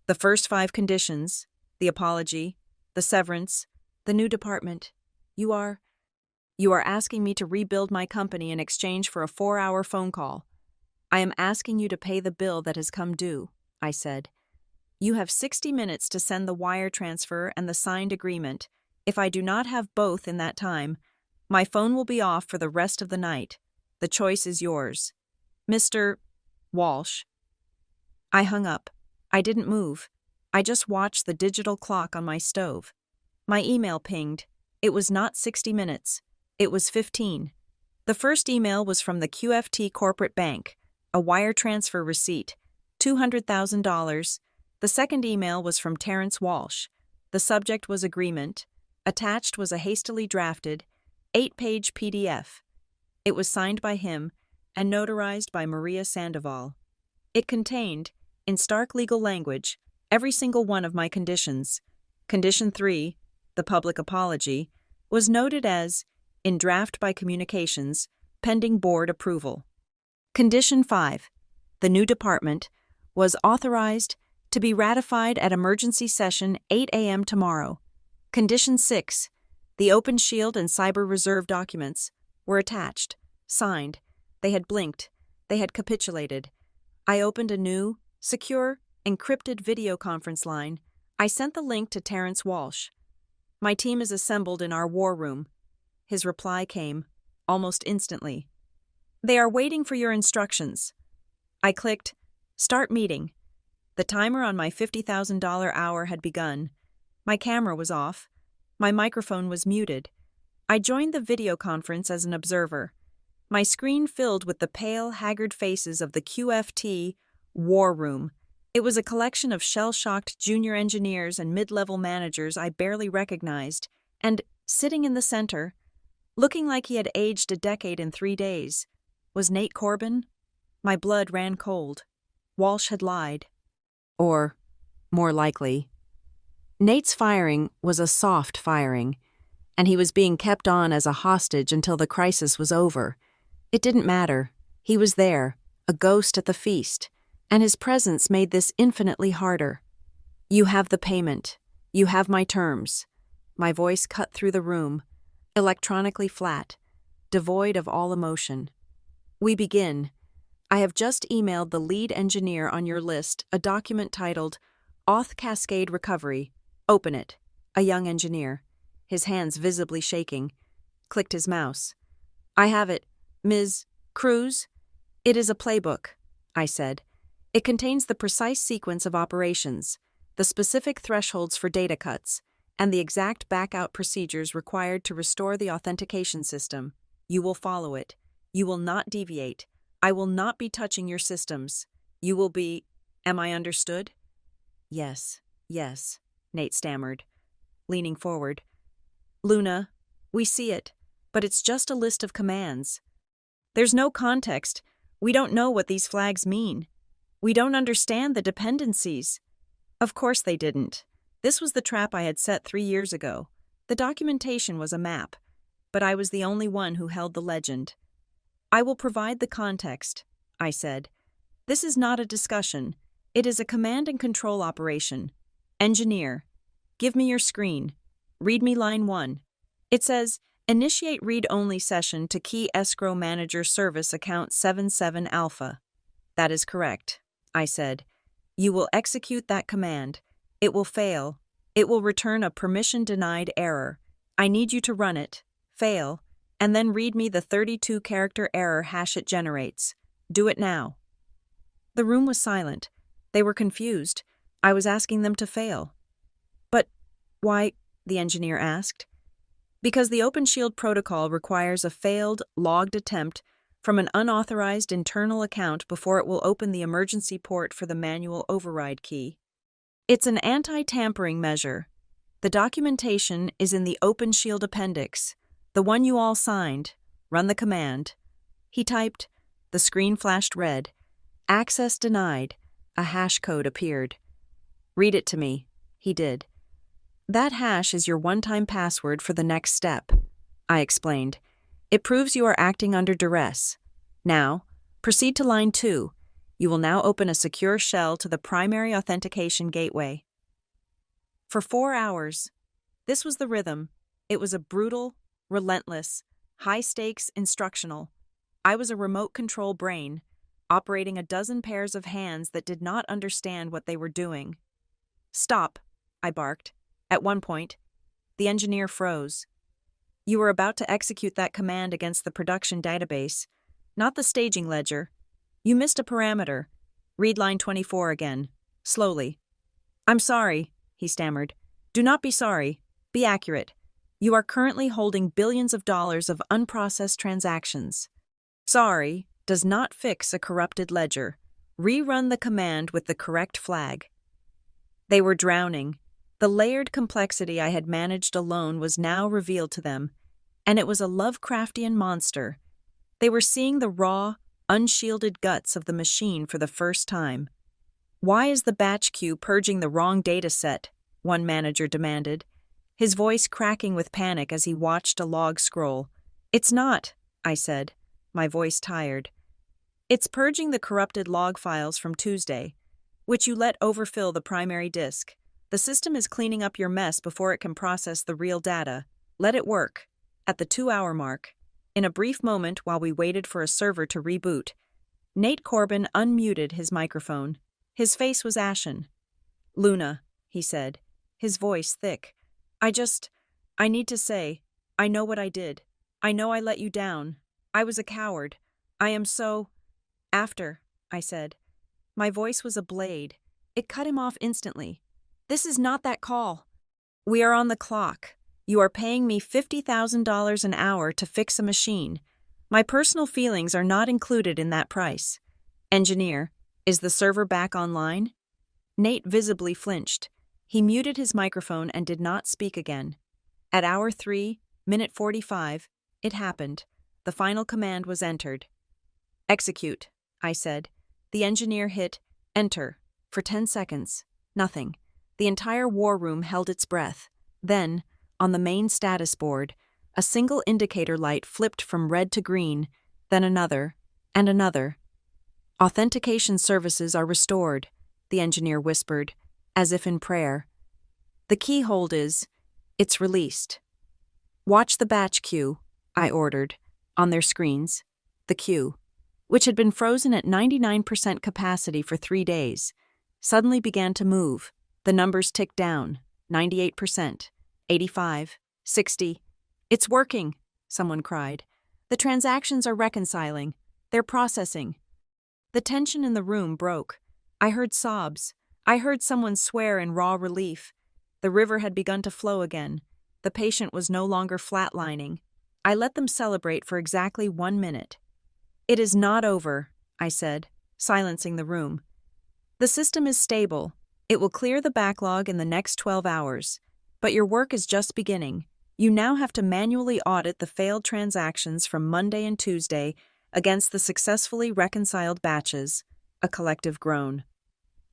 The first 5 conditions, the apology, the severance, the new department. You are asking me to rebuild my company in exchange for a 4-hour phone call. I am asking you to pay the bill that has come due, I said. You have 60 minutes to send the wire transfer and the signed agreement. If I do not have both in that time, my phone will be off for the rest of the night. The choice is yours. Mr. Walsh. I hung up. I didn't move. I just watched the digital clock on my stove. My email pinged. It was not 60 minutes. It was 15. The first email was from the QFT corporate bank, a wire transfer receipt, $200,000. The second email was from Terrence Walsh. The subject was agreement. Attached was a hastily drafted, 8-page PDF. It was signed by him and notarized by Maria Sandoval. It contained, in stark legal language, every single one of my conditions. Condition 3, the public apology, was noted as, in draft by communications, pending board approval. Condition 5, the new department, was authorized to be ratified at emergency session 8 a.m. tomorrow. Condition 6, the Open Shield and Cyber Reserve documents, were attached, signed. They had blinked. They had capitulated. I opened a new, secure, encrypted video conference line. I sent the link to Terrence Walsh. My team is assembled in our war room. His reply came, almost instantly. They are waiting for your instructions. I clicked, Start meeting. The timer on my $50,000 hour had begun. My camera was off. My microphone was muted. I joined the video conference as an observer. My screen filled with the pale, haggard faces of the QFT war room. It was a collection of shell-shocked junior engineers and mid-level managers I barely recognized, and sitting in the center, looking like he had aged a decade in 3 days, was Nate Corbin. My blood ran cold. Walsh had lied. Or, more likely, Nate's firing was a soft firing, and he was being kept on as a hostage until the crisis was over. It didn't matter. He was there, a ghost at the feast, and his presence made this infinitely harder. You have the payment. You have my terms. My voice cut through the room, electronically flat, devoid of all emotion. We begin. I have just emailed the lead engineer on your list a document titled Auth Cascade Recovery. Open it. A young engineer, his hands visibly shaking, clicked his mouse. I have it, Ms. Cruz. It is a playbook, I said. It contains the precise sequence of operations, the specific thresholds for data cuts, and the exact back-out procedures required to restore the authentication system. You will follow it. You will not deviate. I will not be touching your systems. You will be... Am I understood? Yes, Nate stammered, leaning forward. Luna, we see it, but it's just a list of commands. There's no context. We don't know what these flags mean. We don't understand the dependencies. Of course they didn't. This was the trap I had set 3 years ago. The documentation was a map, but I was the only one who held the legend. I will provide the context, I said. This is not a discussion. It is a command and control operation. Engineer, give me your screen. Read me line 1. It says, initiate read-only session to key escrow manager service account 77 alpha. That is correct, I said. You will execute that command. It will fail. It will return a permission-denied error. I need you to run it, fail, and then read me the 32-character error hash it generates. Do it now." The room was silent. They were confused. I was asking them to fail. "But why?" the engineer asked. "Because the OpenShield protocol requires a failed, logged attempt from an unauthorized internal account before it will open the emergency port for the manual override key. It's an anti-tampering measure. The documentation is in the OpenShield appendix, the one you all signed. Run the command." He typed. The screen flashed red. "Access denied." A hash code appeared. "Read it to me." He did. "That hash is your one-time password for the next step," I explained. "It proves you are acting under duress. Now, proceed to line 2. You will now open a secure shell to the primary authentication gateway." For 4 hours, this was the rhythm. It was a brutal, relentless, high-stakes instructional. I was a remote control brain, operating a dozen pairs of hands that did not understand what they were doing. "Stop," I barked. At one point, the engineer froze. "You were about to execute that command against the production database, not the staging ledger. You missed a parameter. Read line 24 again, slowly." "I'm sorry," he stammered. "Do not be sorry. Be accurate. You are currently holding billions of dollars of unprocessed transactions. Sorry does not fix a corrupted ledger. Rerun the command with the correct flag." They were drowning. The layered complexity I had managed alone was now revealed to them, and it was a Lovecraftian monster. They were seeing the raw, unshielded guts of the machine for the first time. "Why is the batch queue purging the wrong data set?" one manager demanded, his voice cracking with panic as he watched a log scroll. "It's not," I said, my voice tired. "It's purging the corrupted log files from Tuesday, which you let overfill the primary disk. The system is cleaning up your mess before it can process the real data. Let it work." At the 2-hour mark, in a brief moment while we waited for a server to reboot, Nate Corbin unmuted his microphone. His face was ashen. "Luna," he said, his voice thick. I need to say, I know what I did. I know I let you down. I was a coward. I am so—" "After," I said. My voice was a blade. It cut him off instantly. "This is not that call. We are on the clock. You are paying me $50,000 an hour to fix a machine. My personal feelings are not included in that price. Engineer, is the server back online?" Nate visibly flinched. He muted his microphone and did not speak again. At hour 3, minute 45, it happened. The final command was entered. "Execute," I said. The engineer hit enter. For 10 seconds. Nothing. The entire war room held its breath. Then, on the main status board, a single indicator light flipped from red to green, then another, and another. "Authentication services are restored," the engineer whispered, as if in prayer. "The key hold it's released." "Watch the batch queue," I ordered, on their screens. The queue, which had been frozen at 99% capacity for 3 days, suddenly began to move. The numbers ticked down, 98%, 85, 60. "It's working," someone cried. "The transactions are reconciling. They're processing." The tension in the room broke. I heard sobs. I heard someone swear in raw relief. The river had begun to flow again. The patient was no longer flatlining. I let them celebrate for exactly 1 minute. "It is not over," I said, silencing the room. "The system is stable. It will clear the backlog in the next 12 hours. But your work is just beginning. You now have to manually audit the failed transactions from Monday and Tuesday against the successfully reconciled batches." A collective groan.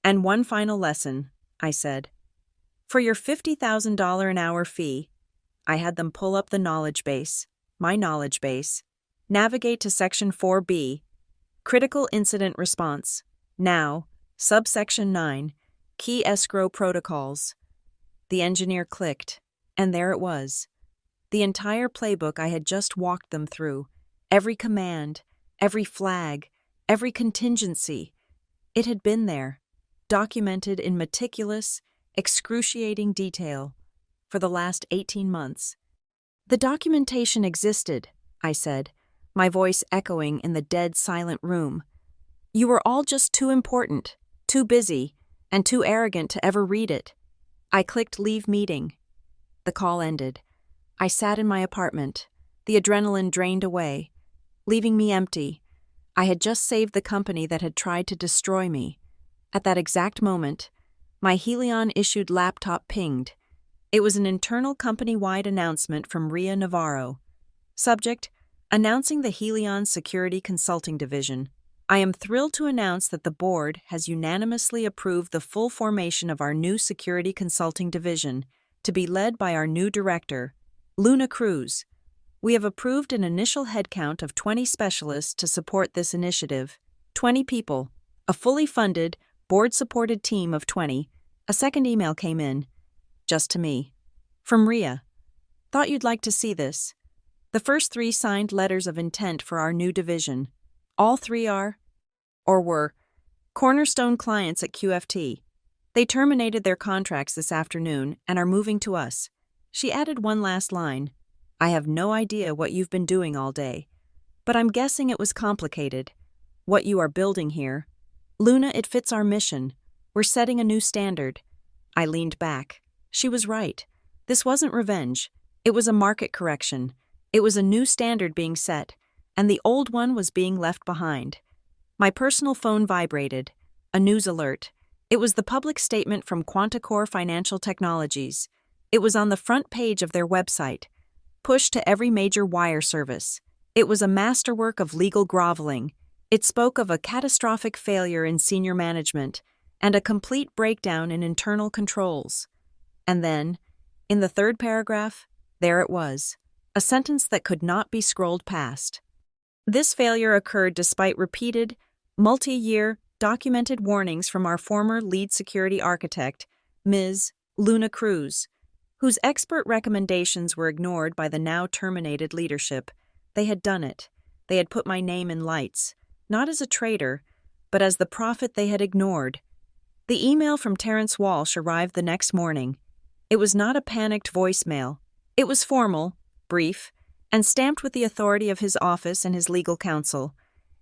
"And one final lesson," I said. "For your $50,000 an hour fee," I had them pull up the knowledge base, my knowledge base, navigate to Section 4B, Critical Incident Response, now, Subsection 9, Key Escrow Protocols. The engineer clicked, and there it was. The entire playbook I had just walked them through, every command, every flag, every contingency. It had been there, documented in meticulous, excruciating detail for the last 18 months. The documentation existed, I said, my voice echoing in the dead silent room. You were all just too important, too busy, and too arrogant to ever read it. I clicked leave meeting. The call ended. I sat in my apartment, the adrenaline drained away, leaving me empty. I had just saved the company that had tried to destroy me. At that exact moment, my Helion-issued laptop pinged. It was an internal company-wide announcement from Ria Navarro. Subject: announcing the Helion Security Consulting Division. I am thrilled to announce that the board has unanimously approved the full formation of our new Security Consulting Division, to be led by our new director, Luna Cruz. We have approved an initial headcount of 20 specialists to support this initiative. 20 people, a fully funded, board-supported team of 20. A second email came in, just to me, from Ria. Thought you'd like to see this. The first 3 signed letters of intent for our new division. All 3 are, or were, cornerstone clients at QFT. They terminated their contracts this afternoon and are moving to us. She added one last line. I have no idea what you've been doing all day, but I'm guessing it was complicated. What you are building here. Luna, it fits our mission. We're setting a new standard. I leaned back. She was right. This wasn't revenge. It was a market correction. It was a new standard being set, and the old one was being left behind. My personal phone vibrated. A news alert. It was the public statement from Quantacore Financial Technologies. It was on the front page of their website, pushed to every major wire service. It was a masterwork of legal groveling. It spoke of a catastrophic failure in senior management and a complete breakdown in internal controls. And then, in the third paragraph, there it was, a sentence that could not be scrolled past. This failure occurred despite repeated, multi-year, documented warnings from our former lead security architect, Ms. Luna Cruz, whose expert recommendations were ignored by the now terminated leadership. They had done it. They had put my name in lights, not as a traitor, but as the prophet they had ignored. The email from Terrence Walsh arrived the next morning. It was not a panicked voicemail. It was formal, brief, and stamped with the authority of his office and his legal counsel.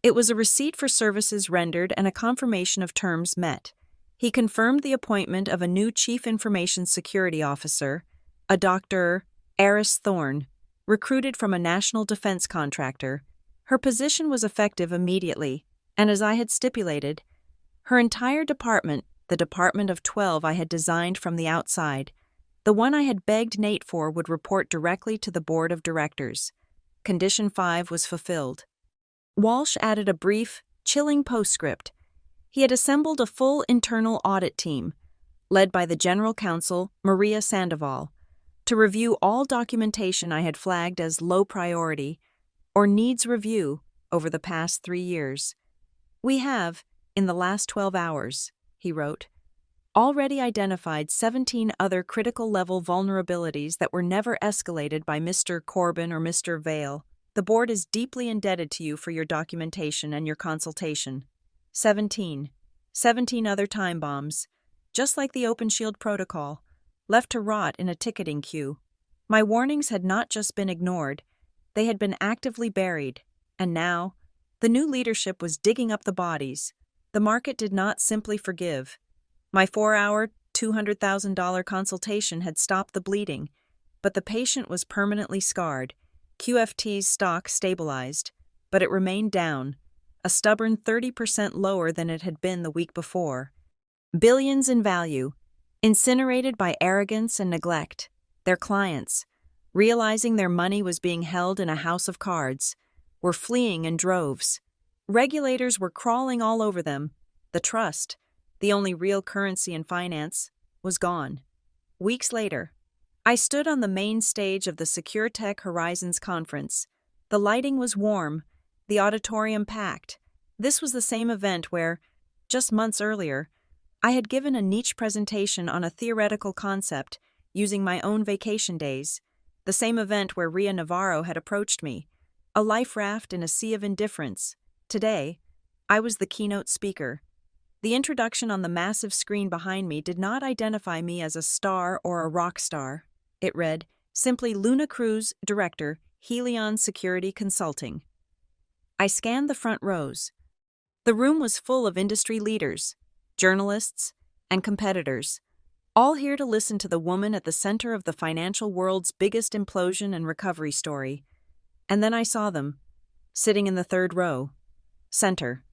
It was a receipt for services rendered and a confirmation of terms met. He confirmed the appointment of a new Chief Information Security Officer, a Dr. Eris Thorne, recruited from a national defense contractor. Her position was effective immediately, and as I had stipulated, her entire department, the department of 12 I had designed from the outside, the one I had begged Nate for, would report directly to the board of directors. Condition 5 was fulfilled. Walsh added a brief, chilling postscript. He had assembled a full internal audit team, led by the general counsel, Maria Sandoval, to review all documentation I had flagged as low priority or needs review over the past 3 years. We have, in the last 12 hours, he wrote, already identified 17 other critical-level vulnerabilities that were never escalated by Mr. Corbin or Mr. Vale. The board is deeply indebted to you for your documentation and your consultation. 17 other time bombs, just like the OpenShield protocol, left to rot in a ticketing queue. My warnings had not just been ignored, they had been actively buried, and now, the new leadership was digging up the bodies. The market did not simply forgive. My 4-hour, $200,000 consultation had stopped the bleeding, but the patient was permanently scarred. QFT's stock stabilized, but it remained down, a stubborn 30% lower than it had been the week before. Billions in value, incinerated by arrogance and neglect. Their clients, realizing their money was being held in a house of cards, were fleeing in droves. Regulators were crawling all over them. The trust, the only real currency in finance, was gone. Weeks later, I stood on the main stage of the SecureTech Horizons conference. The lighting was warm, the auditorium packed. This was the same event where, just months earlier, I had given a niche presentation on a theoretical concept using my own vacation days, the same event where Ria Navarro had approached me, a life raft in a sea of indifference. Today, I was the keynote speaker. The introduction on the massive screen behind me did not identify me as a star or a rock star. It read, simply Luna Cruz, Director, Helion Security Consulting. I scanned the front rows. The room was full of industry leaders, journalists, and competitors, all here to listen to the woman at the center of the financial world's biggest implosion and recovery story. And then I saw them, sitting in the third row. Center.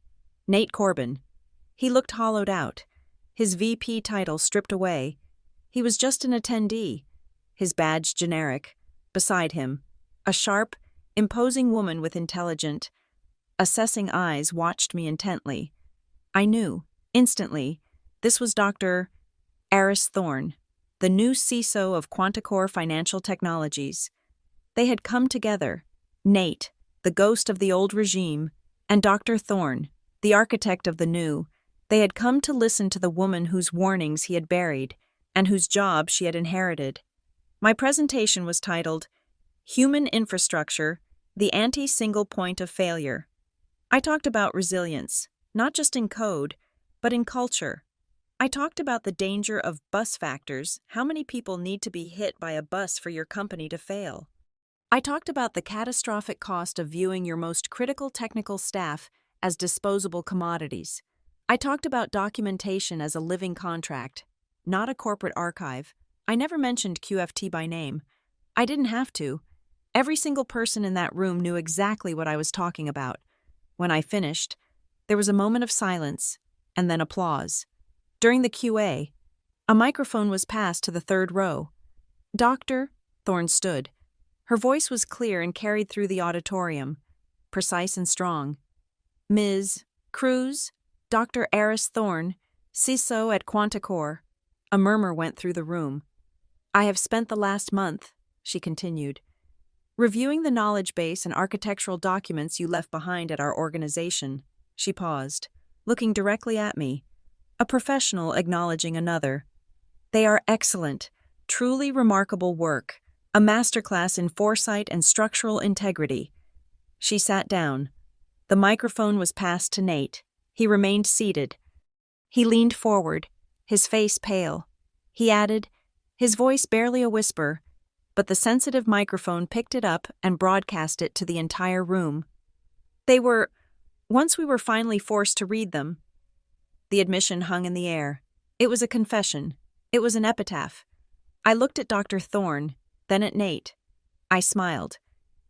Nate Corbin. He looked hollowed out, his VP title stripped away. He was just an attendee, his badge generic. Beside him, a sharp, imposing woman with intelligent, assessing eyes watched me intently. I knew, instantly, this was Dr. Eris Thorne, the new CISO of Quanticore Financial Technologies. They had come together, Nate, the ghost of the old regime, and Dr. Thorne, the architect of the new. They had come to listen to the woman whose warnings he had buried and whose job she had inherited. My presentation was titled, Human Infrastructure, the Anti-Single Point of Failure. I talked about resilience, not just in code, but in culture. I talked about the danger of bus factors, how many people need to be hit by a bus for your company to fail. I talked about the catastrophic cost of viewing your most critical technical staff as disposable commodities. I talked about documentation as a living contract, not a corporate archive. I never mentioned QFT by name. I didn't have to. Every single person in that room knew exactly what I was talking about. When I finished, there was a moment of silence, and then applause. During the QA, a microphone was passed to the third row. Dr. Thorne stood. Her voice was clear and carried through the auditorium, precise and strong. Ms. Cruz, Dr. Eris Thorne, CISO at Quanticore. A murmur went through the room. I have spent the last month, she continued, reviewing the knowledge base and architectural documents you left behind at our organization. She paused, looking directly at me, a professional acknowledging another. They are excellent, truly remarkable work, a masterclass in foresight and structural integrity. She sat down. The microphone was passed to Nate. He remained seated. He leaned forward, his face pale. He added, his voice barely a whisper, but the sensitive microphone picked it up and broadcast it to the entire room. Once we were finally forced to read them, the admission hung in the air. It was a confession. It was an epitaph. I looked at Dr. Thorne, then at Nate. I smiled.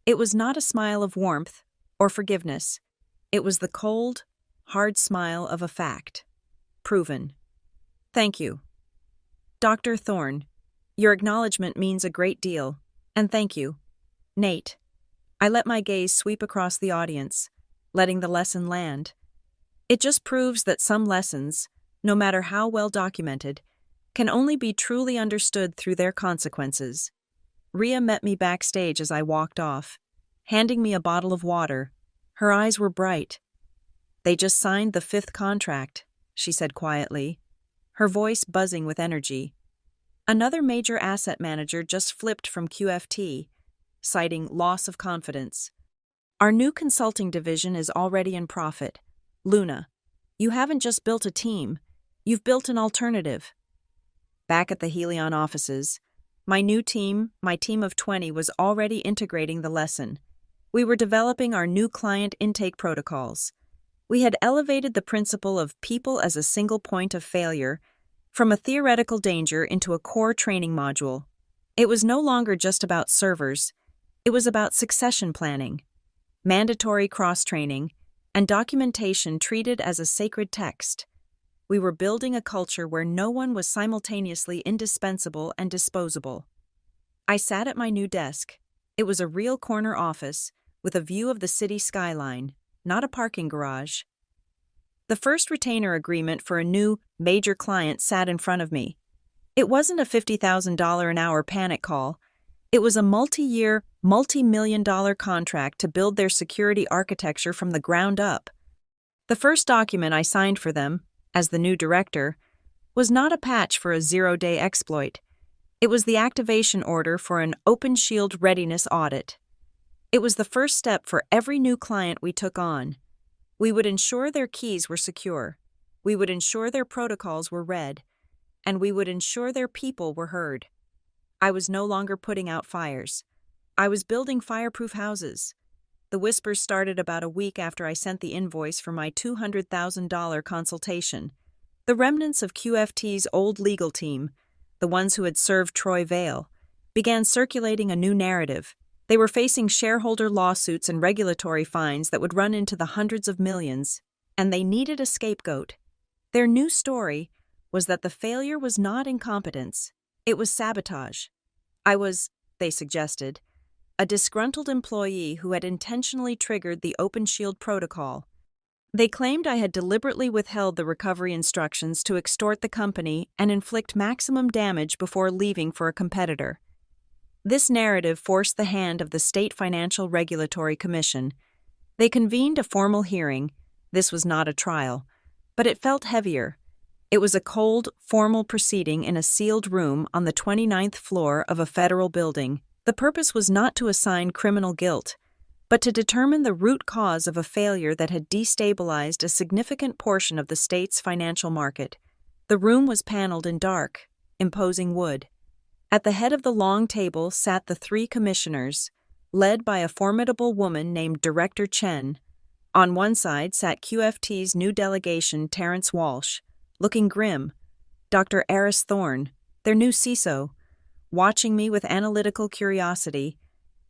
It was not a smile of warmth or forgiveness. It was the cold, hard smile of a fact. Proven. Thank you. Dr. Thorne, your acknowledgement means a great deal, and thank you. Nate. I let my gaze sweep across the audience, letting the lesson land. It just proves that some lessons, no matter how well documented, can only be truly understood through their consequences. Rhea met me backstage as I walked off, handing me a bottle of water. Her eyes were bright. They just signed the 5th contract, she said quietly, her voice buzzing with energy. Another major asset manager just flipped from QFT, citing loss of confidence. Our new consulting division is already in profit. Luna, you haven't just built a team, you've built an alternative. Back at the Helion offices, my team of 20 was already integrating the lesson. We were developing our new client intake protocols. We had elevated the principle of people as a single point of failure from a theoretical danger into a core training module. It was no longer just about servers. It was about succession planning, mandatory cross-training, and documentation treated as a sacred text. We were building a culture where no one was simultaneously indispensable and disposable. I sat at my new desk. It was a real corner office with a view of the city skyline, not a parking garage. The first retainer agreement for a new, major client sat in front of me. It wasn't a $50,000 an hour panic call. It was a multi-year, multi-million-dollar contract to build their security architecture from the ground up. The first document I signed for them, as the new director, was not a patch for a zero-day exploit. It was the activation order for an OpenShield readiness audit. It was the first step for every new client we took on. We would ensure their keys were secure, we would ensure their protocols were read, and we would ensure their people were heard. I was no longer putting out fires. I was building fireproof houses. The whispers started about a week after I sent the invoice for my $200,000 consultation. The remnants of QFT's old legal team, the ones who had served Troy Vale, began circulating a new narrative. They were facing shareholder lawsuits and regulatory fines that would run into the hundreds of millions, and they needed a scapegoat. Their new story was that the failure was not incompetence, it was sabotage. I was, they suggested, a disgruntled employee who had intentionally triggered the Open Shield protocol. They claimed I had deliberately withheld the recovery instructions to extort the company and inflict maximum damage before leaving for a competitor. This narrative forced the hand of the State Financial Regulatory Commission. They convened a formal hearing. This was not a trial, but it felt heavier. It was a cold, formal proceeding in a sealed room on the 29th floor of a federal building. The purpose was not to assign criminal guilt, but to determine the root cause of a failure that had destabilized a significant portion of the state's financial market. The room was paneled in dark, imposing wood. At the head of the long table sat the three commissioners, led by a formidable woman named Director Chen. On one side sat QFT's new delegation, Terrence Walsh, looking grim, Dr. Eris Thorne, their new CISO, watching me with analytical curiosity,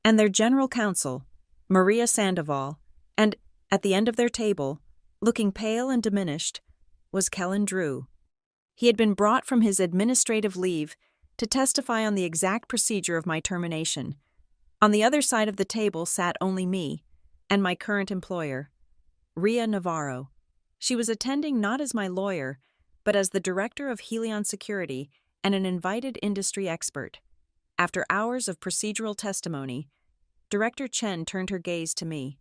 and their general counsel, Maria Sandoval, and, at the end of their table, looking pale and diminished, was Kellen Drew. He had been brought from his administrative leave to testify on the exact procedure of my termination. On the other side of the table sat only me and my current employer, Ria Navarro. She was attending not as my lawyer, but as the director of Helion Security and an invited industry expert. After hours of procedural testimony, Director Chen turned her gaze to me.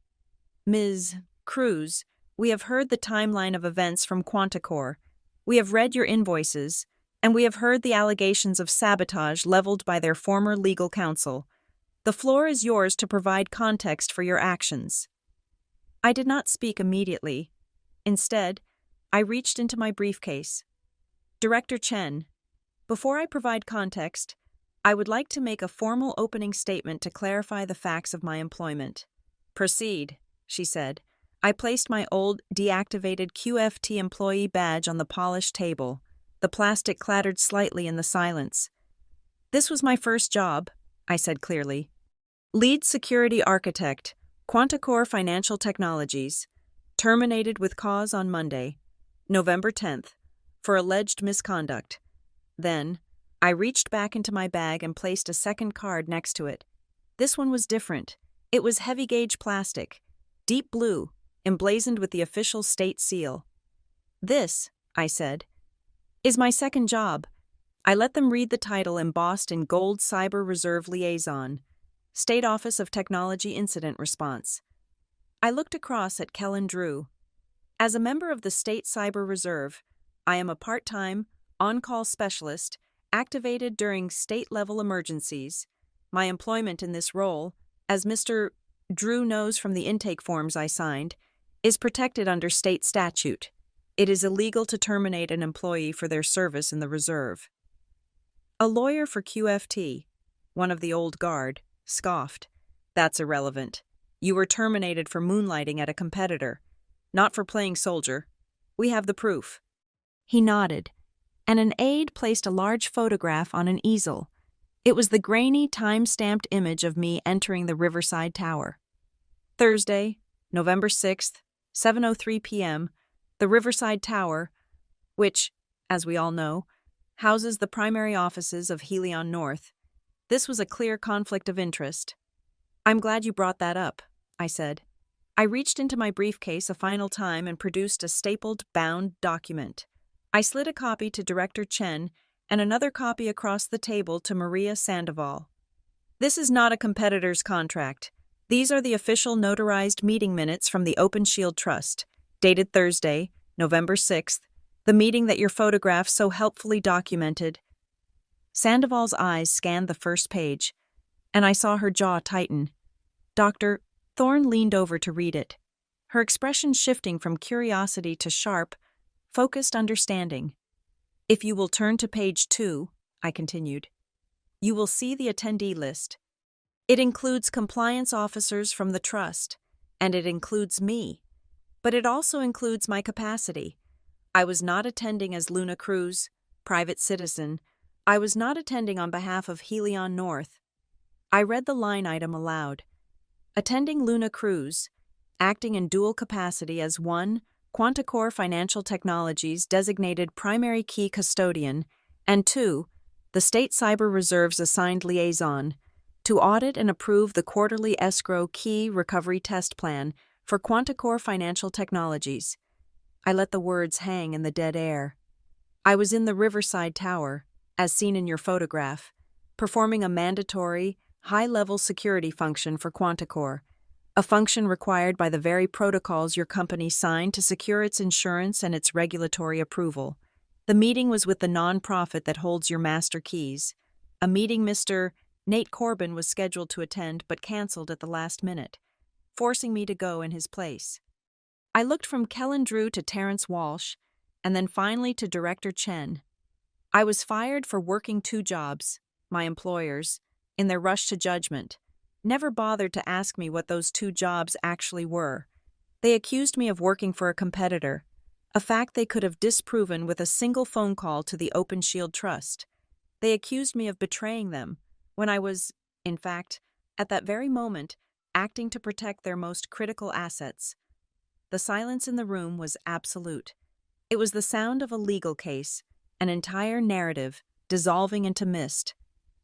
Ms. Cruz, we have heard the timeline of events from Quanticore. We have read your invoices, and we have heard the allegations of sabotage leveled by their former legal counsel. The floor is yours to provide context for your actions. I did not speak immediately. Instead, I reached into my briefcase. Director Chen, before I provide context, I would like to make a formal opening statement to clarify the facts of my employment. Proceed, she said. I placed my old, deactivated QFT employee badge on the polished table. The plastic clattered slightly in the silence. This was my first job, I said clearly. Lead Security Architect, Quanticore Financial Technologies. Terminated with cause on Monday, November 10th, for alleged misconduct. Then, I reached back into my bag and placed a second card next to it. This one was different. It was heavy-gauge plastic, deep blue, emblazoned with the official state seal. This, I said, is my second job. I let them read the title embossed in gold: Cyber Reserve Liaison, State Office of Technology Incident Response. I looked across at Kellen Drew. As a member of the State Cyber Reserve, I am a part-time, on-call specialist activated during state-level emergencies. My employment in this role, as Mr. Drew knows from the intake forms I signed, is protected under state statute. It is illegal to terminate an employee for their service in the reserve. A lawyer for QFT, one of the old guard, scoffed. That's irrelevant. You were terminated for moonlighting at a competitor, not for playing soldier. We have the proof. He nodded, and an aide placed a large photograph on an easel. It was the grainy, time-stamped image of me entering the Riverside Tower. Thursday, November 6th, 7:03 p.m., the Riverside Tower, which, as we all know, houses the primary offices of Helion North. This was a clear conflict of interest. I'm glad you brought that up, I said. I reached into my briefcase a final time and produced a stapled, bound document. I slid a copy to Director Chen and another copy across the table to Maria Sandoval. This is not a competitor's contract. These are the official notarized meeting minutes from the Open Shield Trust, dated Thursday, November 6th, the meeting that your photograph so helpfully documented. Sandoval's eyes scanned the first page, and I saw her jaw tighten. Dr. Thorne leaned over to read it, her expression shifting from curiosity to sharp, focused understanding. If you will turn to page 2, I continued, you will see the attendee list. It includes compliance officers from the trust, and it includes me. But it also includes my capacity. I was not attending as Luna Cruz, private citizen. I was not attending on behalf of Helion North. I read the line item aloud. Attending Luna Cruz, acting in dual capacity as 1. Quanticore Financial Technologies designated primary key custodian, and 2. The State Cyber Reserve's assigned liaison, to audit and approve the quarterly escrow key recovery test plan for Quanticore Financial Technologies. I let the words hang in the dead air. I was in the Riverside Tower, as seen in your photograph, performing a mandatory, high-level security function for Quanticore, a function required by the very protocols your company signed to secure its insurance and its regulatory approval. The meeting was with the nonprofit that holds your master keys, a meeting Mr. Nate Corbin was scheduled to attend but canceled at the last minute, forcing me to go in his place. I looked from Kellen Drew to Terrence Walsh, and then finally to Director Chen. I was fired for working 2 jobs. My employers, in their rush to judgment, never bothered to ask me what those 2 jobs actually were. They accused me of working for a competitor, a fact they could have disproven with a single phone call to the Open Shield Trust. They accused me of betraying them, when I was, in fact, at that very moment, acting to protect their most critical assets. The silence in the room was absolute. It was the sound of a legal case, an entire narrative dissolving into mist.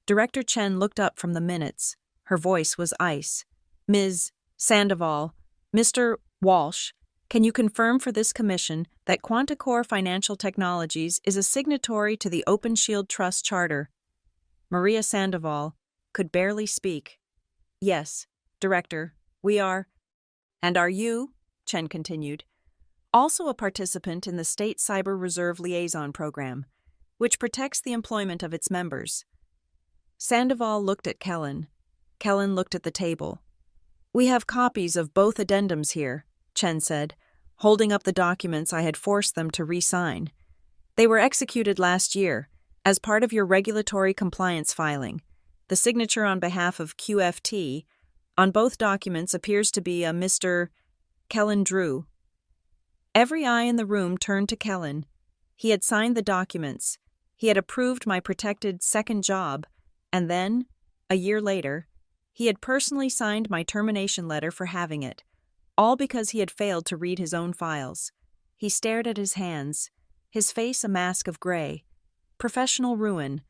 Director Chen looked up from the minutes. Her voice was ice. Ms. Sandoval, Mr. Walsh, can you confirm for this commission that Quanticore Financial Technologies is a signatory to the Open Shield Trust Charter? Maria Sandoval could barely speak. Yes, Director, we are. And are you, Chen continued, also a participant in the State Cyber Reserve Liaison Program, which protects the employment of its members? Sandoval looked at Kellen. Kellen looked at the table. We have copies of both addendums here, Chen said, holding up the documents I had forced them to re-sign. They were executed last year, as part of your regulatory compliance filing. The signature on behalf of QFT on both documents appears to be a Mr. Kellen Drew. Every eye in the room turned to Kellen. He had signed the documents. He had approved my protected second job, and then, a year later, he had personally signed my termination letter for having it, all because he had failed to read his own files. He stared at his hands, his face a mask of gray. Professional ruin,